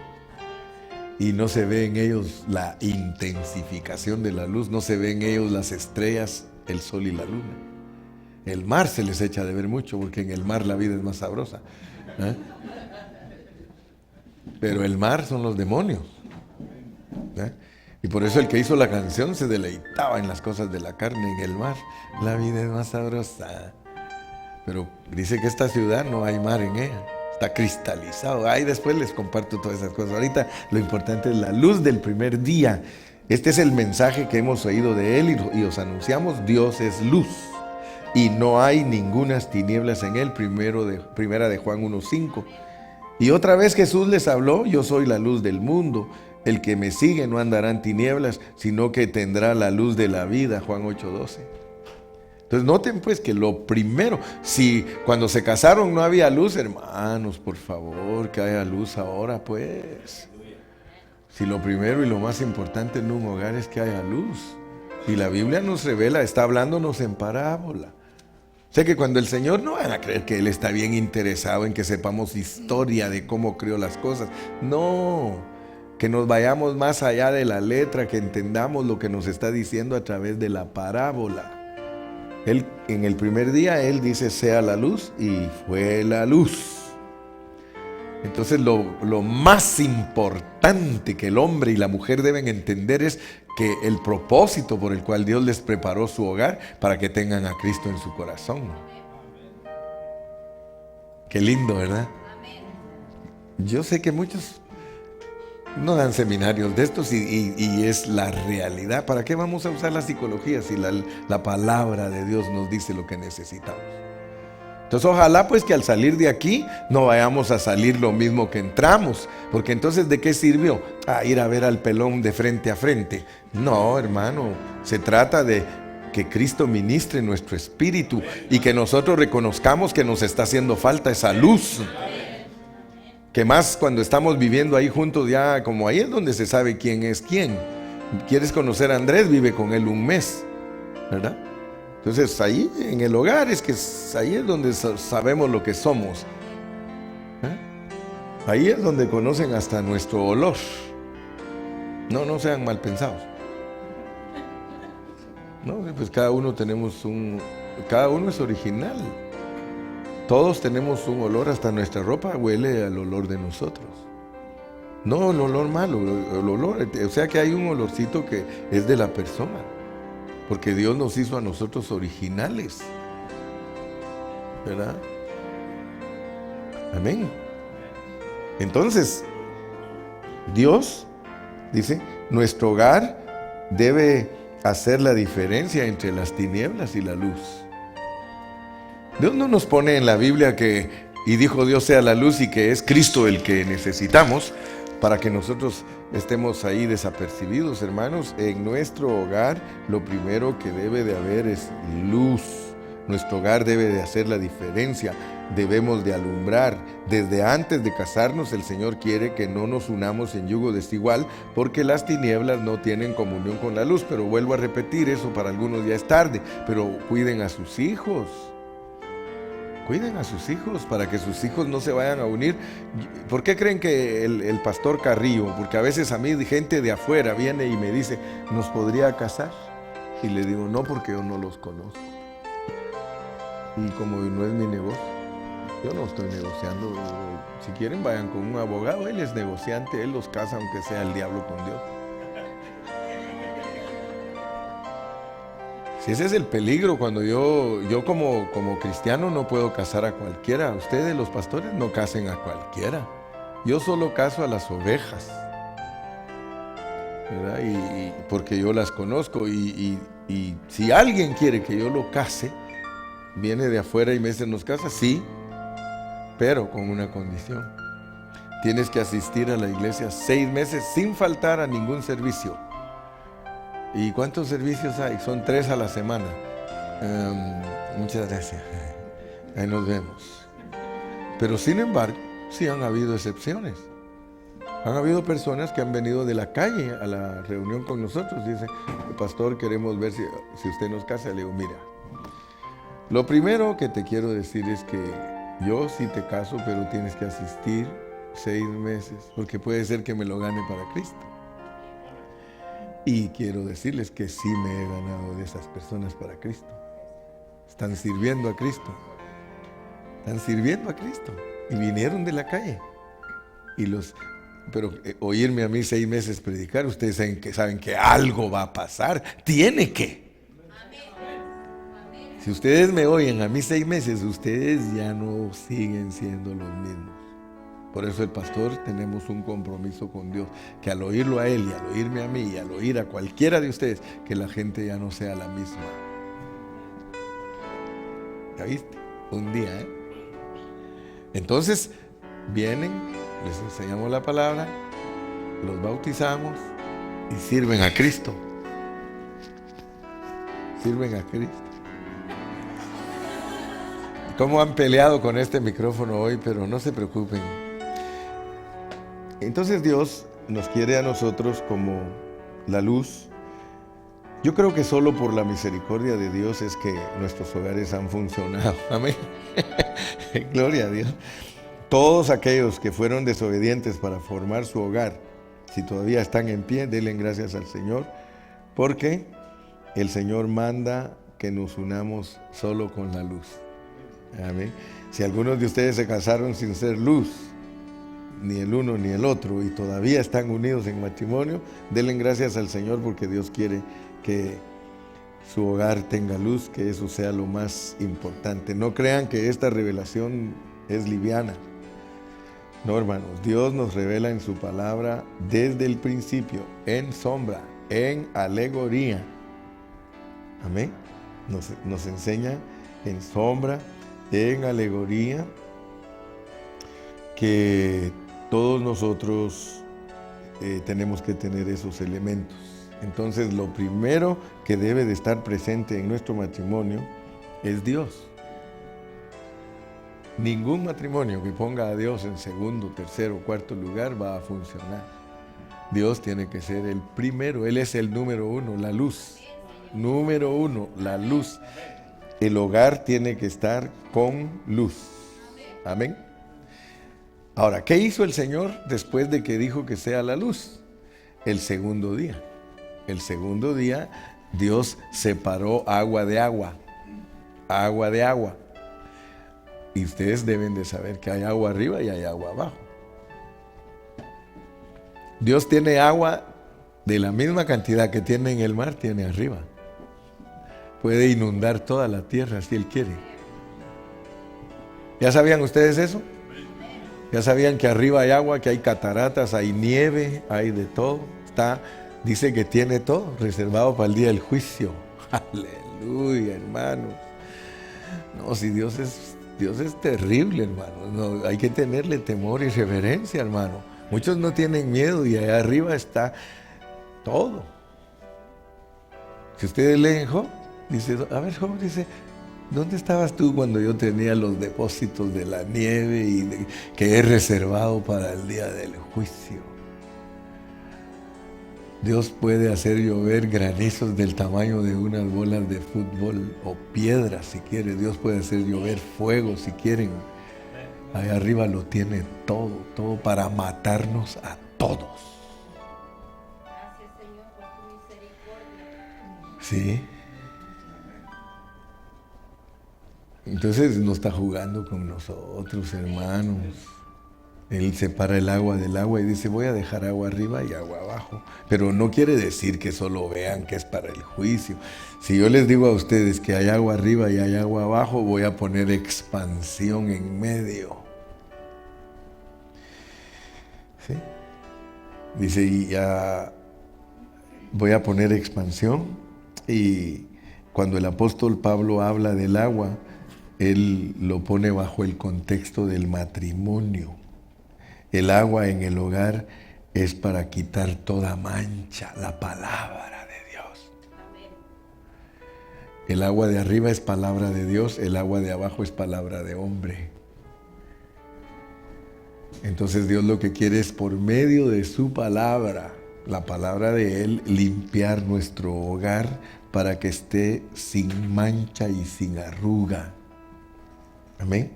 Y no se ve en ellos la intensificación de la luz, no se ve en ellos las estrellas, el sol y la luna. El mar se les echa de ver mucho, porque en el mar la vida es más sabrosa. Pero el mar son los demonios. Y por eso el que hizo la canción se deleitaba en las cosas de la carne, en el mar. La vida es más sabrosa. Pero dice que esta ciudad no hay mar en ella, está cristalizado. Ahí después les comparto todas esas cosas. Ahorita lo importante es la luz del primer día. Este es el mensaje que hemos oído de Él y os anunciamos: Dios es luz y no hay ningunas tinieblas en él. Primera de Juan 1:5. Y otra vez Jesús les habló: yo soy la luz del mundo. El que me sigue no andará en tinieblas, sino que tendrá la luz de la vida. Juan 8:12. Entonces noten pues que lo primero, si cuando se casaron no había luz, hermanos, por favor, que haya luz ahora pues. Si lo primero y lo más importante en un hogar es que haya luz. Y la Biblia nos revela, está hablándonos en parábola. O sea que cuando el Señor, no van a creer que Él está bien interesado en que sepamos historia de cómo creó las cosas. No, que nos vayamos más allá de la letra, que entendamos lo que nos está diciendo a través de la parábola. Él, en el primer día, Él dice: sea la luz, y fue la luz. Entonces lo más importante que el hombre y la mujer deben entender es que el propósito por el cual Dios les preparó su hogar, para que tengan a Cristo en su corazón. Qué lindo, ¿verdad? Yo sé que muchos no dan seminarios de estos y es la realidad. ¿Para qué vamos a usar la psicología si la palabra de Dios nos dice lo que necesitamos? Entonces ojalá pues que al salir de aquí no vayamos a salir lo mismo que entramos, porque entonces ¿de qué sirvió? Ir a ver al pelón de frente a frente. No, hermano, se trata de que Cristo ministre nuestro espíritu y que nosotros reconozcamos que nos está haciendo falta esa luz. Que más cuando estamos viviendo ahí juntos, ya como ahí es donde se sabe quién es quién. ¿Quieres conocer a Andrés? Vive con él un mes, ¿verdad? Entonces ahí en el hogar ahí es donde sabemos lo que somos. Ahí es donde conocen hasta nuestro olor. No sean mal pensados. No, pues cada uno es original. Todos tenemos un olor, hasta nuestra ropa huele al olor de nosotros. No el olor malo, el olor, o sea que hay un olorcito que es de la persona. Porque Dios nos hizo a nosotros originales, ¿verdad? Amén. Entonces, Dios dice: nuestro hogar debe hacer la diferencia entre las tinieblas y la luz. Dios no nos pone en la Biblia que, y dijo Dios sea la luz, y que es Cristo el que necesitamos, para que nosotros estemos ahí desapercibidos, hermanos. En nuestro hogar lo primero que debe de haber es luz. Nuestro hogar debe de hacer la diferencia. Debemos de alumbrar. Desde antes de casarnos, el Señor quiere que no nos unamos en yugo desigual, porque las tinieblas no tienen comunión con la luz. Pero vuelvo a repetir, eso para algunos ya es tarde. Pero cuiden a sus hijos. Cuiden a sus hijos para que sus hijos no se vayan a unir. ¿Por qué creen que el pastor Carrillo? Porque a veces a mí gente de afuera viene y me dice: ¿nos podría casar? Y le digo: no, porque yo no los conozco. Y como no es mi negocio, yo no estoy negociando. Si quieren, vayan con un abogado, él es negociante, él los casa aunque sea el diablo con Dios. Si ese es el peligro, cuando yo como cristiano no puedo casar a cualquiera. Ustedes, los pastores, no casen a cualquiera. Yo solo caso a las ovejas, ¿verdad? Y porque yo las conozco, y si alguien quiere que yo lo case, viene de afuera y me dice: ¿nos casas? Sí, pero con una condición: tienes que asistir a la iglesia 6 meses sin faltar a ningún servicio. ¿Y cuántos servicios hay? Son 3 a la semana. Muchas gracias. Ahí nos vemos. Pero sin embargo, sí han habido excepciones. Han habido personas que han venido de la calle a la reunión con nosotros. Dicen: pastor, queremos ver si usted nos casa. Le digo: mira, lo primero que te quiero decir es que yo sí te caso, pero tienes que asistir 6 meses, porque puede ser que me lo gane para Cristo. Y quiero decirles que sí me he ganado de esas personas para Cristo. Están sirviendo a Cristo. Están sirviendo a Cristo. Y vinieron de la calle. Pero oírme a mí 6 meses predicar, ustedes saben que algo va a pasar. Tiene que. Si ustedes me oyen a mí 6 meses, ustedes ya no siguen siendo los mismos. Por eso el pastor tenemos un compromiso con Dios, que al oírlo a él y al oírme a mí y al oír a cualquiera de ustedes, que la gente ya no sea la misma. ¿Ya viste? Un día, ¿eh? Entonces, vienen, les enseñamos la palabra, los bautizamos y sirven a Cristo. Sirven a Cristo. ¿Cómo han peleado con este micrófono hoy? Pero no se preocupen. Entonces Dios nos quiere a nosotros como la luz. Yo creo que solo por la misericordia de Dios es que nuestros hogares han funcionado. Amén. Gloria a Dios. Todos aquellos que fueron desobedientes para formar su hogar, si todavía están en pie, denle gracias al Señor, porque el Señor manda que nos unamos solo con la luz. Amén. Si algunos de ustedes se casaron sin ser luz, ni el uno ni el otro, y todavía están unidos en matrimonio, denle gracias al Señor porque Dios quiere que su hogar tenga luz, que eso sea lo más importante. No crean que esta revelación es liviana. No, hermanos, Dios nos revela en su palabra desde el principio, en sombra, en alegoría. Amén. Nos enseña en sombra, en alegoría, que todos nosotros tenemos que tener esos elementos. Entonces, lo primero que debe de estar presente en nuestro matrimonio es Dios. Ningún matrimonio que ponga a Dios en segundo, tercero, cuarto lugar va a funcionar. Dios tiene que ser el primero. Él es el número uno, la luz. Número uno, la luz. El hogar tiene que estar con luz. Amén. Ahora, ¿qué hizo el Señor después de que dijo que sea la luz? El segundo día. El segundo día, Dios separó agua de agua. Agua de agua. Y ustedes deben de saber que hay agua arriba y hay agua abajo. Dios tiene agua de la misma cantidad que tiene en el mar, tiene arriba. Puede inundar toda la tierra si Él quiere. ¿Ya sabían ustedes eso? ¿Ya sabían que arriba hay agua, que hay cataratas, hay nieve, hay de todo? Dice que tiene todo reservado para el día del juicio. Aleluya, hermanos. No, si Dios es terrible, hermano. No, hay que tenerle temor y reverencia, hermano. Muchos no tienen miedo y allá arriba está todo. Si ustedes leen Job, dice, a ver, Job dice, ¿dónde estabas tú cuando yo tenía los depósitos de la nieve y que he reservado para el día del juicio? Dios puede hacer llover granizos del tamaño de unas bolas de fútbol o piedras si quiere. Dios puede hacer llover fuego si quieren. Ahí arriba lo tiene todo, todo para matarnos a todos. Gracias, Señor, por tu misericordia. Sí. Entonces no está jugando con nosotros, hermanos. Él separa el agua del agua y dice, voy a dejar agua arriba y agua abajo. Pero no quiere decir que solo vean que es para el juicio. Si yo les digo a ustedes que hay agua arriba y hay agua abajo, voy a poner expansión en medio. ¿Sí? Dice, y ya voy a poner expansión. Y cuando el apóstol Pablo habla del agua, él lo pone bajo el contexto del matrimonio. El agua en el hogar es para quitar toda mancha, la palabra de Dios. Amén. El agua de arriba es palabra de Dios, el agua de abajo es palabra de hombre. Entonces Dios lo que quiere es por medio de su palabra, la palabra de Él, limpiar nuestro hogar para que esté sin mancha y sin arruga. Amén.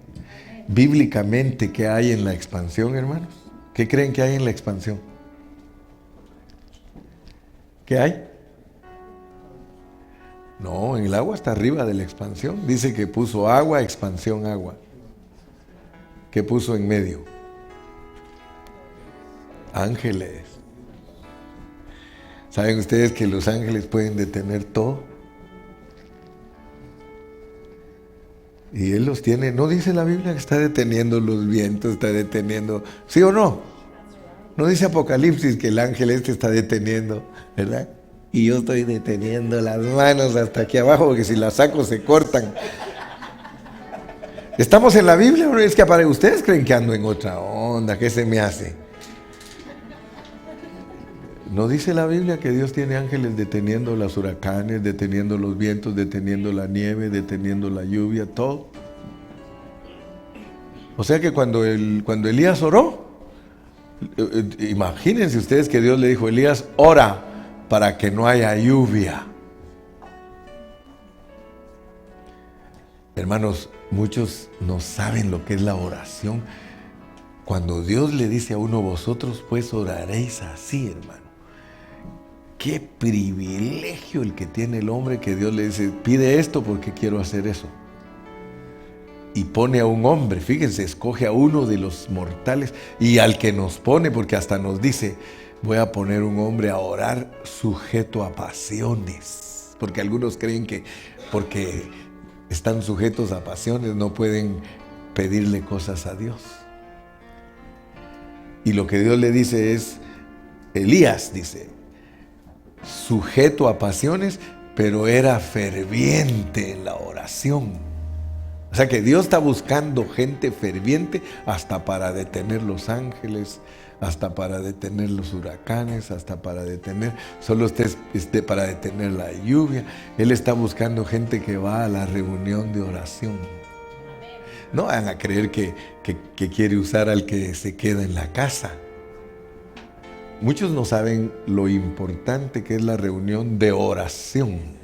Bíblicamente, ¿qué hay en la expansión, hermanos? ¿Qué creen que hay en la expansión? ¿Qué hay? No, en el agua está arriba de la expansión. Dice que puso agua, expansión, agua. ¿Qué puso en medio? Ángeles. ¿Saben ustedes que los ángeles pueden detener todo? Y Él los tiene, ¿no dice la Biblia que está deteniendo los vientos, está deteniendo, sí o no? No dice Apocalipsis que el ángel está deteniendo, ¿verdad? Y yo estoy deteniendo las manos hasta aquí abajo, porque si las saco se cortan. ¿Estamos en la Biblia o es que ustedes creen que ando en otra onda? ¿Qué se me hace? ¿No dice la Biblia que Dios tiene ángeles deteniendo los huracanes, deteniendo los vientos, deteniendo la nieve, deteniendo la lluvia, todo? O sea que cuando Elías oró, imagínense ustedes que Dios le dijo: Elías, ora para que no haya lluvia. Hermanos, muchos no saben lo que es la oración. Cuando Dios le dice a uno: vosotros pues oraréis así, hermano. Qué privilegio el que tiene el hombre, que Dios le dice: pide esto porque quiero hacer eso. Y pone a un hombre, fíjense, escoge a uno de los mortales y al que nos pone, porque hasta nos dice: voy a poner un hombre a orar sujeto a pasiones. Porque algunos creen que porque están sujetos a pasiones no pueden pedirle cosas a Dios. Y lo que Dios le dice es: Elías, dice, sujeto a pasiones, pero era ferviente en la oración. O sea que Dios está buscando gente ferviente hasta para detener los ángeles, hasta para detener los huracanes, hasta para detener, para detener la lluvia. Él está buscando gente que va a la reunión de oración. No van a creer que quiere usar al que se queda en la casa. Muchos no saben lo importante que es la reunión de oración.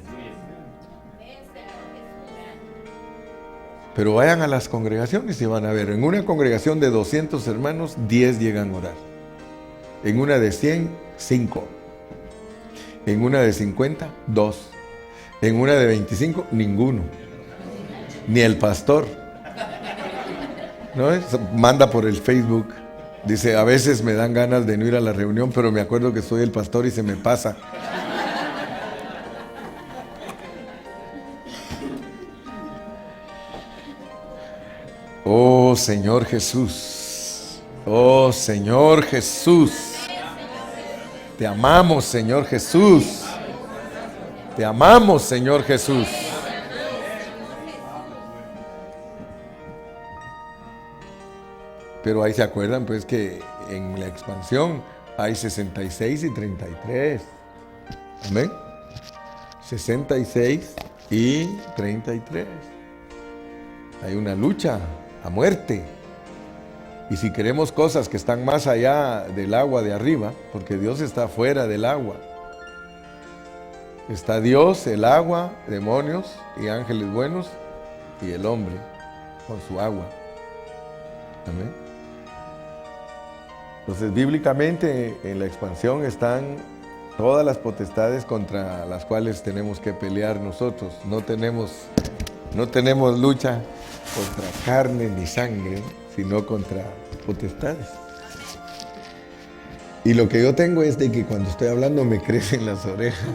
Pero vayan a las congregaciones y van a ver, en una congregación de 200 hermanos, 10 llegan a orar. En una de 100, 5. En una de 50, 2. En una de 25, ninguno. Ni el pastor. ¿No? Manda por el Facebook. Dice: a veces me dan ganas de no ir a la reunión, pero me acuerdo que soy el pastor y se me pasa. Oh Señor Jesús, oh Señor Jesús, te amamos, Señor Jesús, te amamos, Señor Jesús. Pero ahí se acuerdan pues que en la expansión hay 66 y 33. Amén. 66 y 33. Hay una lucha a muerte. Y si queremos cosas que están más allá del agua de arriba, porque Dios está fuera del agua. Está Dios, el agua, demonios y ángeles buenos, y el hombre con su agua. Amén. Entonces, bíblicamente en la expansión están todas las potestades contra las cuales tenemos que pelear nosotros. No tenemos lucha contra carne ni sangre, sino contra potestades. Y lo que yo tengo es de que cuando estoy hablando me crecen las orejas.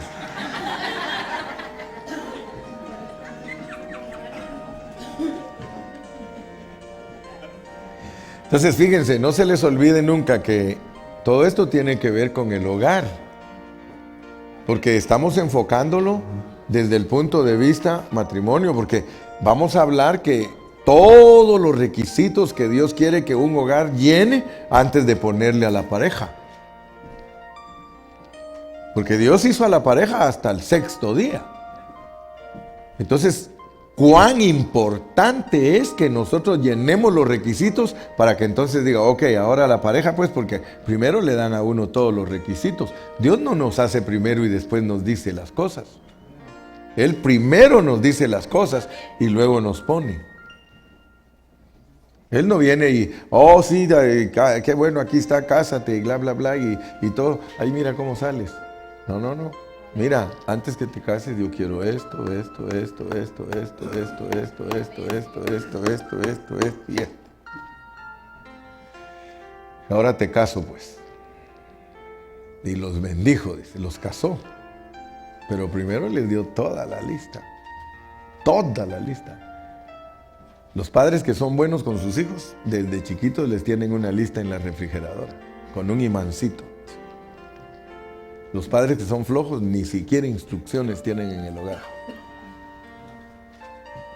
Entonces, fíjense, no se les olvide nunca que todo esto tiene que ver con el hogar, porque estamos enfocándolo desde el punto de vista matrimonio, porque vamos a hablar que todos los requisitos que Dios quiere que un hogar llene antes de ponerle a la pareja. Porque Dios hizo a la pareja hasta el 6º día. Entonces, cuán importante es que nosotros llenemos los requisitos para que entonces diga: ok, ahora la pareja, pues, porque primero le dan a uno todos los requisitos. Dios no nos hace primero y después nos dice las cosas. Él primero nos dice las cosas y luego nos pone. Él no viene y: oh sí, qué bueno, aquí está, cásate, y bla, bla, bla, y todo. Ahí mira cómo sales. No. Mira, antes que te cases yo quiero esto y esto. Ahora te caso, pues. Y los bendijo, dice, los casó. Pero primero les dio toda la lista. Toda la lista. Los padres que son buenos con sus hijos, desde chiquitos les tienen una lista en la refrigeradora, con un imancito. Los padres que son flojos, ni siquiera instrucciones tienen en el hogar.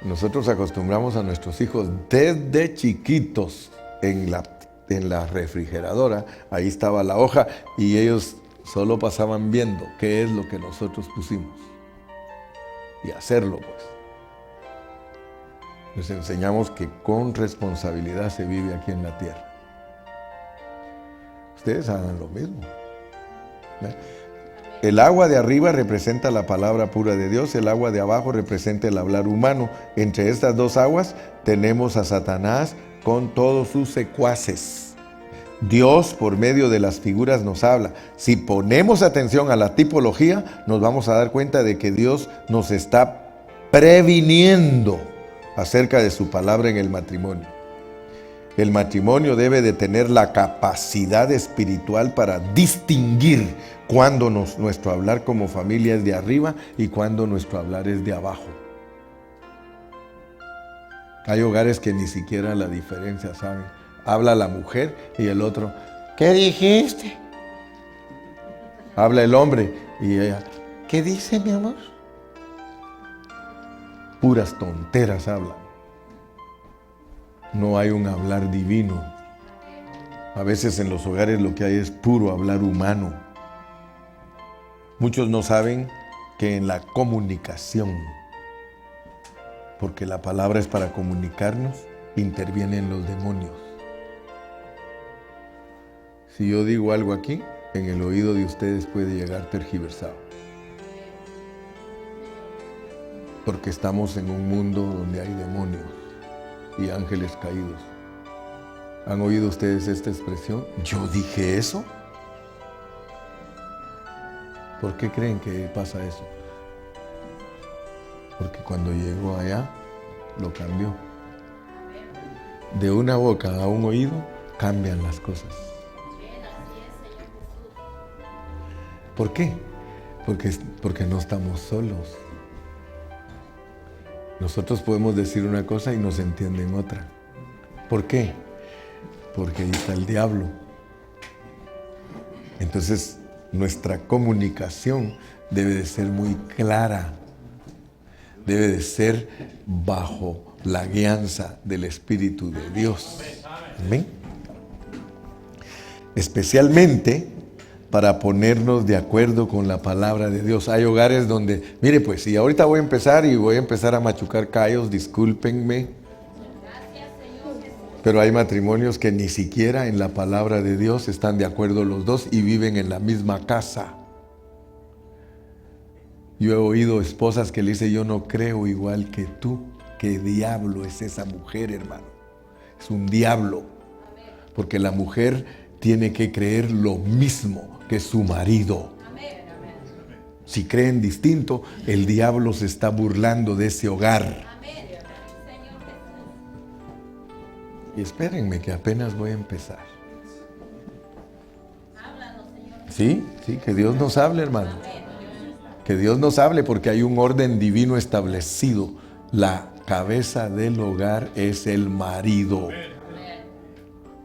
Nosotros acostumbramos a nuestros hijos desde chiquitos en la refrigeradora, ahí estaba la hoja y ellos solo pasaban viendo qué es lo que nosotros pusimos y hacerlo, pues. Les enseñamos que con responsabilidad se vive aquí en la tierra. Ustedes hagan lo mismo. El agua de arriba representa la palabra pura de Dios, el agua de abajo representa el hablar humano. Entre estas dos aguas tenemos a Satanás con todos sus secuaces. Dios por medio de las figuras nos habla. Si ponemos atención a la tipología, nos vamos a dar cuenta de que Dios nos está previniendo acerca de su palabra en el matrimonio. El matrimonio debe de tener la capacidad espiritual para distinguir cuándo nuestro hablar como familia es de arriba y cuándo nuestro hablar es de abajo. Hay hogares que ni siquiera la diferencia saben. Habla la mujer y el otro, ¿qué dijiste? Habla el hombre y ella, ¿qué dice mi amor? Puras tonteras hablan. No hay un hablar divino. A veces en los hogares lo que hay es puro hablar humano. Muchos no saben que en la comunicación, porque la palabra es para comunicarnos, intervienen los demonios. Si yo digo algo aquí, en el oído de ustedes puede llegar tergiversado. Porque estamos en un mundo donde hay demonios y ángeles caídos. ¿Han oído ustedes esta expresión? ¿Yo dije eso? ¿Por qué creen que pasa eso? Porque cuando llegó allá, lo cambió. De una boca a un oído, cambian las cosas. ¿Por qué? Porque no estamos solos. Nosotros podemos decir una cosa y nos entienden otra. ¿Por qué? Porque ahí está el diablo. Entonces, nuestra comunicación debe de ser muy clara. Debe de ser bajo la guianza del Espíritu de Dios. Amén. Especialmente para ponernos de acuerdo con la palabra de Dios. Hay hogares donde, mire pues, y ahorita voy a empezar a machucar callos, discúlpenme. Pero hay matrimonios que ni siquiera en la palabra de Dios están de acuerdo los dos y viven en la misma casa. Yo he oído esposas que le dicen, yo no creo igual que tú. ¿Qué diablo es esa mujer, hermano? Es un diablo. Porque la mujer tiene que creer lo mismo que su marido. Si creen distinto, el diablo se está burlando de ese hogar. Y espérenme que apenas voy a empezar. Sí, que Dios nos hable, hermano. Que Dios nos hable porque hay un orden divino establecido. La cabeza del hogar es el marido.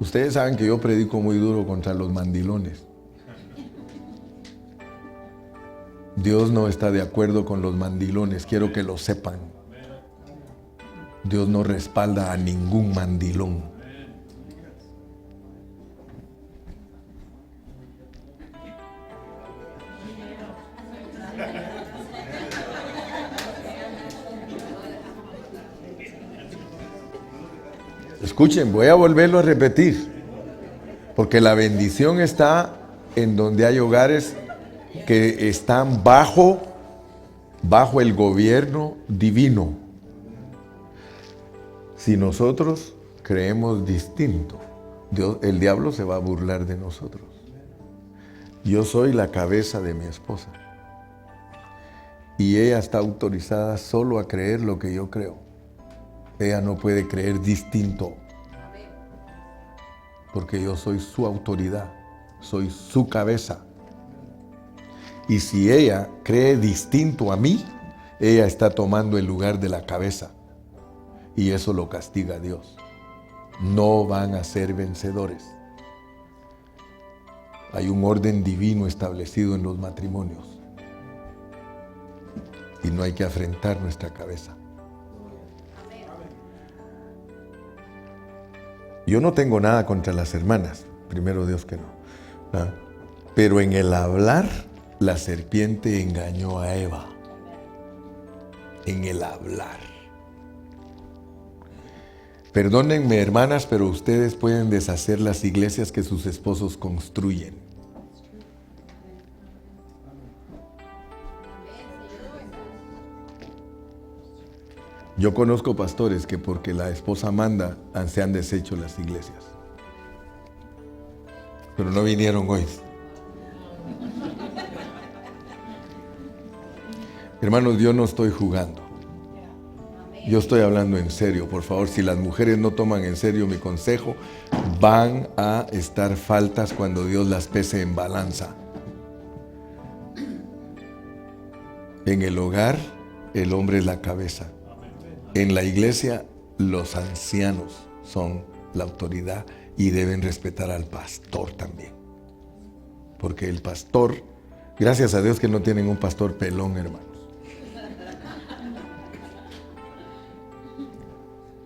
Ustedes saben que yo predico muy duro contra los mandilones. Dios no está de acuerdo con los mandilones, quiero que lo sepan. Dios no respalda a ningún mandilón. Escuchen, voy a volverlo a repetir, porque la bendición está en donde hay hogares que están bajo el gobierno divino. Si nosotros creemos distinto, el diablo se va a burlar de nosotros. Yo soy la cabeza de mi esposa y ella está autorizada solo a creer lo que yo creo. Ella no puede creer distinto, porque yo soy su autoridad, soy su cabeza. Y si ella cree distinto a mí, ella está tomando el lugar de la cabeza. Y eso lo castiga a Dios. No van a ser vencedores. Hay un orden divino establecido en los matrimonios. Y no hay que afrentar nuestra cabeza. Yo no tengo nada contra las hermanas, primero Dios que no. ¿Ah? Pero en el hablar, la serpiente engañó a Eva. En el hablar. Perdónenme, hermanas, pero ustedes pueden deshacer las iglesias que sus esposos construyen. Yo conozco pastores que porque la esposa manda, se han deshecho las iglesias. Pero no vinieron hoy. Hermanos, yo no estoy jugando. Yo estoy hablando en serio. Por favor, si las mujeres no toman en serio mi consejo, van a estar faltas cuando Dios las pese en balanza. En el hogar, el hombre es la cabeza. En la iglesia, los ancianos son la autoridad y deben respetar al pastor también. Porque el pastor, gracias a Dios que no tienen un pastor pelón, hermanos.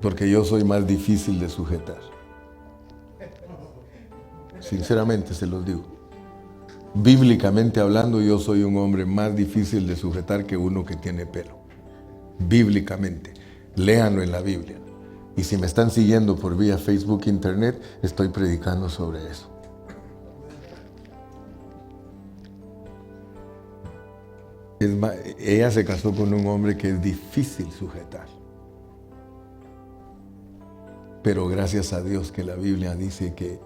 Porque yo soy más difícil de sujetar. Sinceramente se los digo. Bíblicamente hablando, yo soy un hombre más difícil de sujetar que uno que tiene pelo. Bíblicamente. Léanlo en la Biblia. Y si me están siguiendo por vía Facebook, Internet, estoy predicando sobre eso. Es más, ella se casó con un hombre que es difícil sujetar. Pero gracias a Dios que la Biblia dice que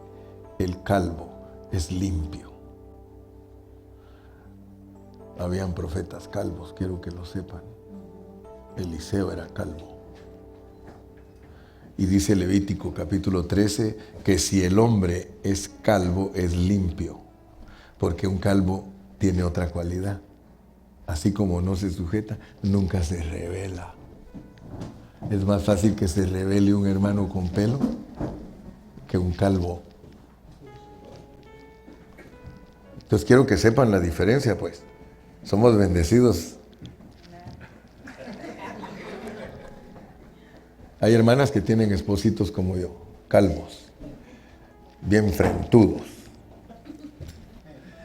el calvo es limpio. Habían profetas calvos, quiero que lo sepan. Eliseo era calvo. Y dice Levítico capítulo 13 que si el hombre es calvo es limpio, porque un calvo tiene otra cualidad. Así como no se sujeta, nunca se revela. Es más fácil que se revele un hermano con pelo que un calvo. Entonces quiero que sepan la diferencia, pues. Somos bendecidos. Hay hermanas que tienen espositos como yo, calvos, bien frentudos.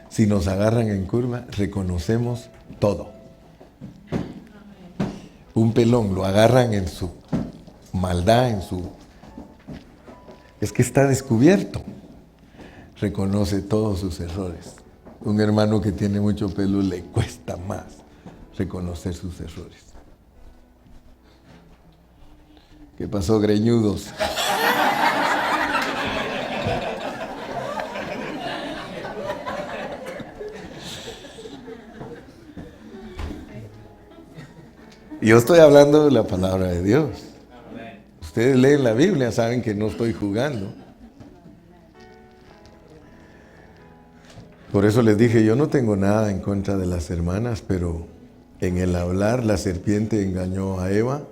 Si nos agarran en curva, reconocemos todo. Un pelón lo agarran en su maldad, es que está descubierto. Reconoce todos sus errores. Un hermano que tiene mucho pelo le cuesta más reconocer sus errores. ¿Qué pasó, greñudos? Yo estoy hablando de la palabra de Dios. Ustedes leen la Biblia, saben que no estoy jugando. Por eso les dije, yo no tengo nada en contra de las hermanas, pero en el hablar la serpiente engañó a Eva.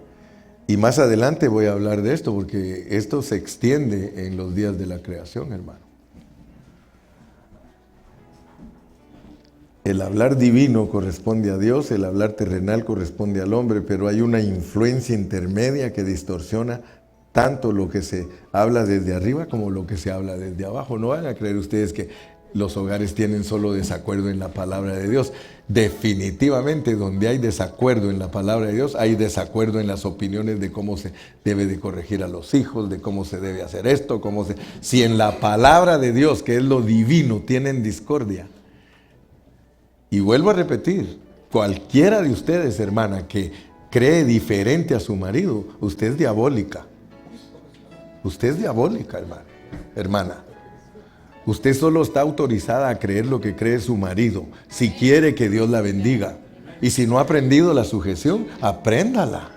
Y más adelante voy a hablar de esto, porque esto se extiende en los días de la creación, hermano. El hablar divino corresponde a Dios, el hablar terrenal corresponde al hombre, pero hay una influencia intermedia que distorsiona tanto lo que se habla desde arriba como lo que se habla desde abajo. No van a creer ustedes que los hogares tienen solo desacuerdo en la palabra de Dios. Definitivamente, donde hay desacuerdo en la palabra de Dios, hay desacuerdo en las opiniones de cómo se debe de corregir a los hijos, de cómo se debe hacer esto, Si en la palabra de Dios, que es lo divino, tienen discordia. Y vuelvo a repetir, cualquiera de ustedes, hermana, que cree diferente a su marido, usted es diabólica. Usted es diabólica, hermana. Usted solo está autorizada a creer lo que cree su marido, si quiere que Dios la bendiga. Y si no ha aprendido la sujeción, apréndala.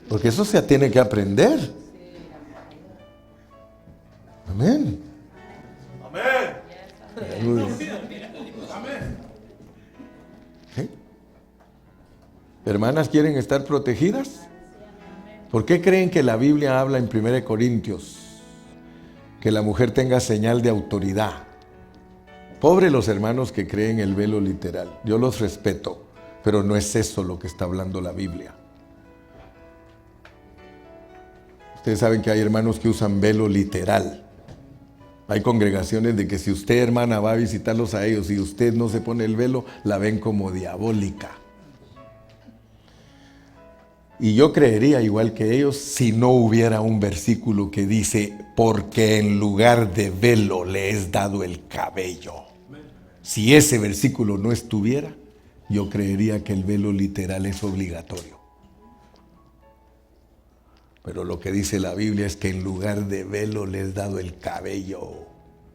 Porque eso se tiene que aprender. Amén. Amén. ¿Sí? ¿Hermanas quieren estar protegidas? ¿Por qué creen que la Biblia habla en 1 Corintios? Que la mujer tenga señal de autoridad. Pobre los hermanos que creen el velo literal. Yo los respeto, pero no es eso lo que está hablando la Biblia. Ustedes saben que hay hermanos que usan velo literal. Hay congregaciones de que si usted, hermana, va a visitarlos a ellos y usted no se pone el velo, la ven como diabólica. Y yo creería igual que ellos si no hubiera un versículo que dice, porque en lugar de velo le es dado el cabello. Si ese versículo no estuviera, yo creería que el velo literal es obligatorio. Pero lo que dice la Biblia es que en lugar de velo le es dado el cabello.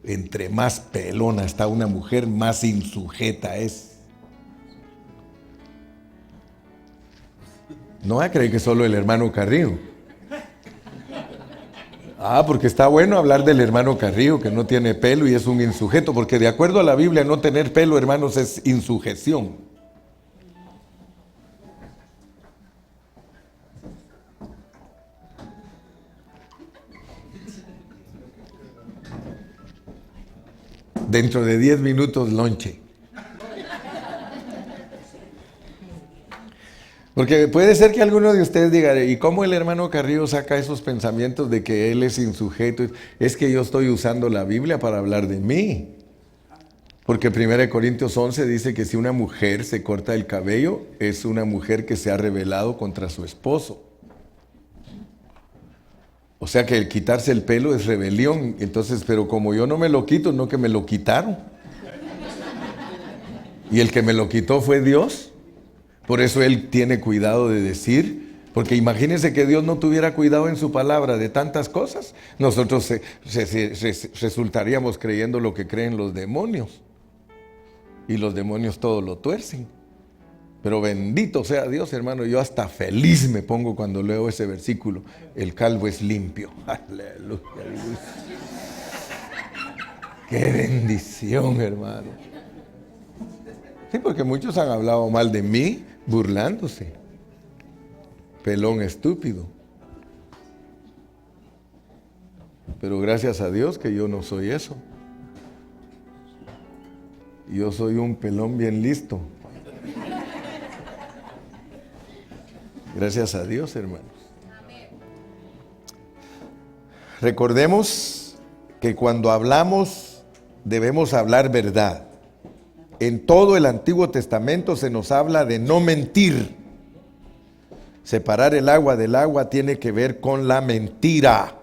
Entre más pelona está una mujer, más insujeta es. No va a creer que solo el hermano Carrillo. Porque está bueno hablar del hermano Carrillo que no tiene pelo y es un insujeto, porque de acuerdo a la Biblia no tener pelo, hermanos, es insujeción. Dentro de 10 minutos lonche. Porque puede ser que alguno de ustedes diga, ¿y cómo el hermano Carrillo saca esos pensamientos de que él es insujeto? Es que yo estoy usando la Biblia para hablar de mí. Porque 1 Corintios 11 dice que si una mujer se corta el cabello, es una mujer que se ha rebelado contra su esposo. O sea que el quitarse el pelo es rebelión. Entonces, pero como yo no me lo quito, no que me lo quitaron. Y el que me lo quitó fue Dios. Por eso Él tiene cuidado de decir, porque imagínense que Dios no tuviera cuidado en su palabra de tantas cosas. Nosotros resultaríamos creyendo lo que creen los demonios. Y los demonios todo lo tuercen. Pero bendito sea Dios, hermano, yo hasta feliz me pongo cuando leo ese versículo. El calvo es limpio. Aleluya. Qué bendición, hermano. Sí, porque muchos han hablado mal de mí, burlándose. Pelón estúpido. Pero gracias a Dios que yo no soy eso. Yo soy un pelón bien listo. Gracias a Dios, hermanos. Recordemos que cuando hablamos debemos hablar verdad. En todo el Antiguo Testamento se nos habla de no mentir. Separar el agua del agua tiene que ver con la mentira.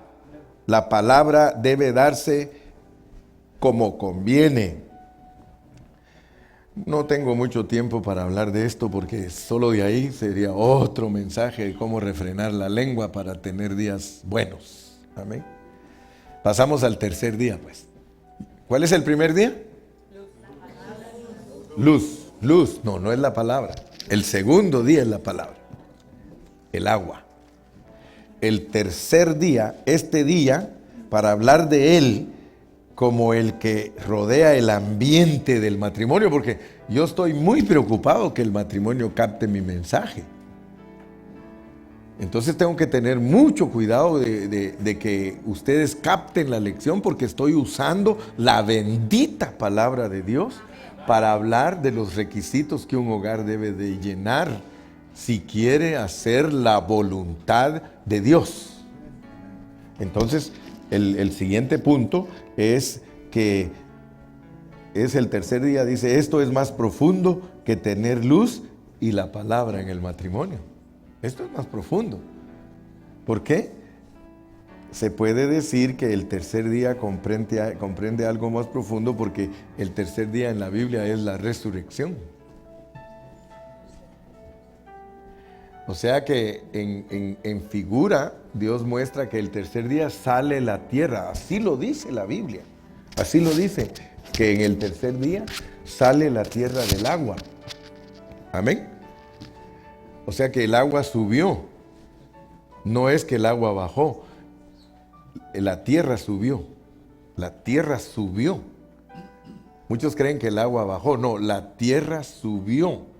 La palabra debe darse como conviene. No tengo mucho tiempo para hablar de esto porque solo de ahí sería otro mensaje de cómo refrenar la lengua para tener días buenos. Amén. Pasamos al tercer día, pues. ¿Cuál es el primer día? Luz. Luz. No, no es la palabra. El segundo día es la palabra. El agua. El tercer día, este día, para hablar de él como el que rodea el ambiente del matrimonio, porque yo estoy muy preocupado que el matrimonio capte mi mensaje. Entonces tengo que tener mucho cuidado de que ustedes capten la lección, porque estoy usando la bendita palabra de Dios para hablar de los requisitos que un hogar debe de llenar si quiere hacer la voluntad de Dios. Entonces, el siguiente punto es que es el tercer día, dice, esto es más profundo que tener luz y la palabra en el matrimonio. Esto es más profundo. ¿Por qué? Se puede decir que el tercer día comprende algo más profundo porque el tercer día en la Biblia es la resurrección. O sea que en figura Dios muestra que el tercer día sale la tierra. Así lo dice la Biblia. Así lo dice, que en el tercer día sale la tierra del agua. Amén. O sea que el agua subió. No es que el agua bajó. La tierra subió. La tierra subió. Muchos creen que el agua bajó. No, la tierra subió.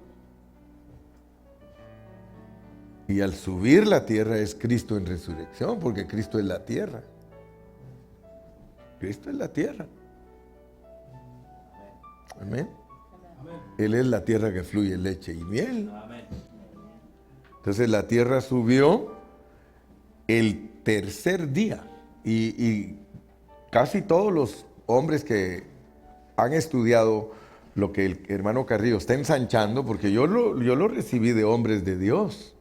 Y al subir la tierra es Cristo en resurrección, porque Cristo es la tierra. Cristo es la tierra. Amén. Él es la tierra que fluye leche y miel. Entonces la tierra subió, el tercer día. Y casi todos los hombres que han estudiado lo que el hermano Carrillo está ensanchando, porque yo lo recibí de hombres de Dios.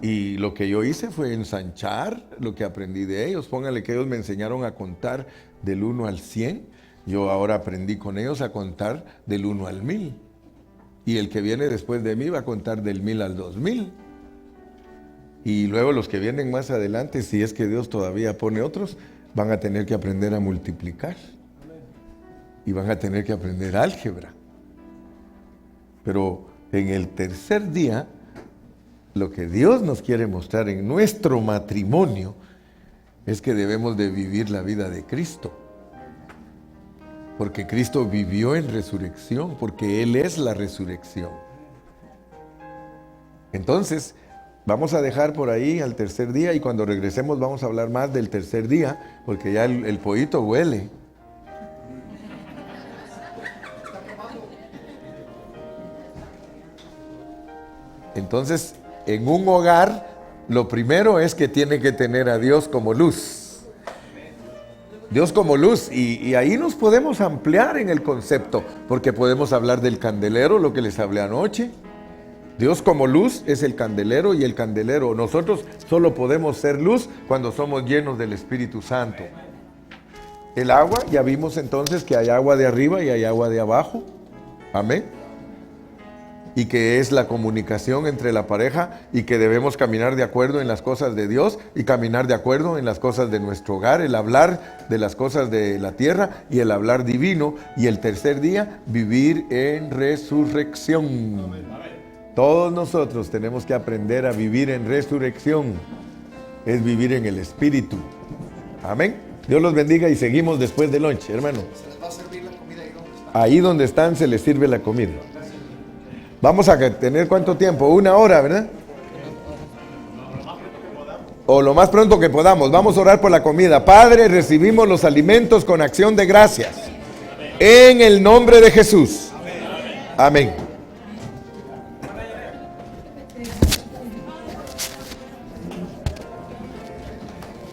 Y lo que yo hice fue ensanchar lo que aprendí de ellos. Póngale que ellos me enseñaron a contar del 1 al 100. Yo ahora aprendí con ellos a contar del 1 al 1000. Y el que viene después de mí va a contar del 1000 al 2000. Y luego los que vienen más adelante, si es que Dios todavía pone otros, van a tener que aprender a multiplicar. Y van a tener que aprender álgebra. Pero en el tercer día, lo que Dios nos quiere mostrar en nuestro matrimonio es que debemos de vivir la vida de Cristo. Porque Cristo vivió en resurrección, porque Él es la resurrección. Entonces, vamos a dejar por ahí al tercer día y cuando regresemos vamos a hablar más del tercer día, porque ya el pollito huele. Entonces, en un hogar, lo primero es que tiene que tener a Dios como luz. Dios como luz. Y ahí nos podemos ampliar en el concepto, porque podemos hablar del candelero, lo que les hablé anoche. Dios como luz es el candelero y el candelero. Nosotros solo podemos ser luz cuando somos llenos del Espíritu Santo. El agua, ya vimos entonces que hay agua de arriba y hay agua de abajo. Amén. Y que es la comunicación entre la pareja y que debemos caminar de acuerdo en las cosas de Dios y caminar de acuerdo en las cosas de nuestro hogar, el hablar de las cosas de la tierra y el hablar divino. Y el tercer día, vivir en resurrección. Todos nosotros tenemos que aprender a vivir en resurrección. Es vivir en el Espíritu. Amén. Dios los bendiga y seguimos después del lunch, hermano. ¿Se les va a servir la comida ahí donde están? Ahí donde están se les sirve la comida. Vamos a tener ¿cuánto tiempo? 1 hora, ¿verdad? O lo más pronto que podamos. Vamos a orar por la comida. Padre, recibimos los alimentos con acción de gracias. En el nombre de Jesús. Amén.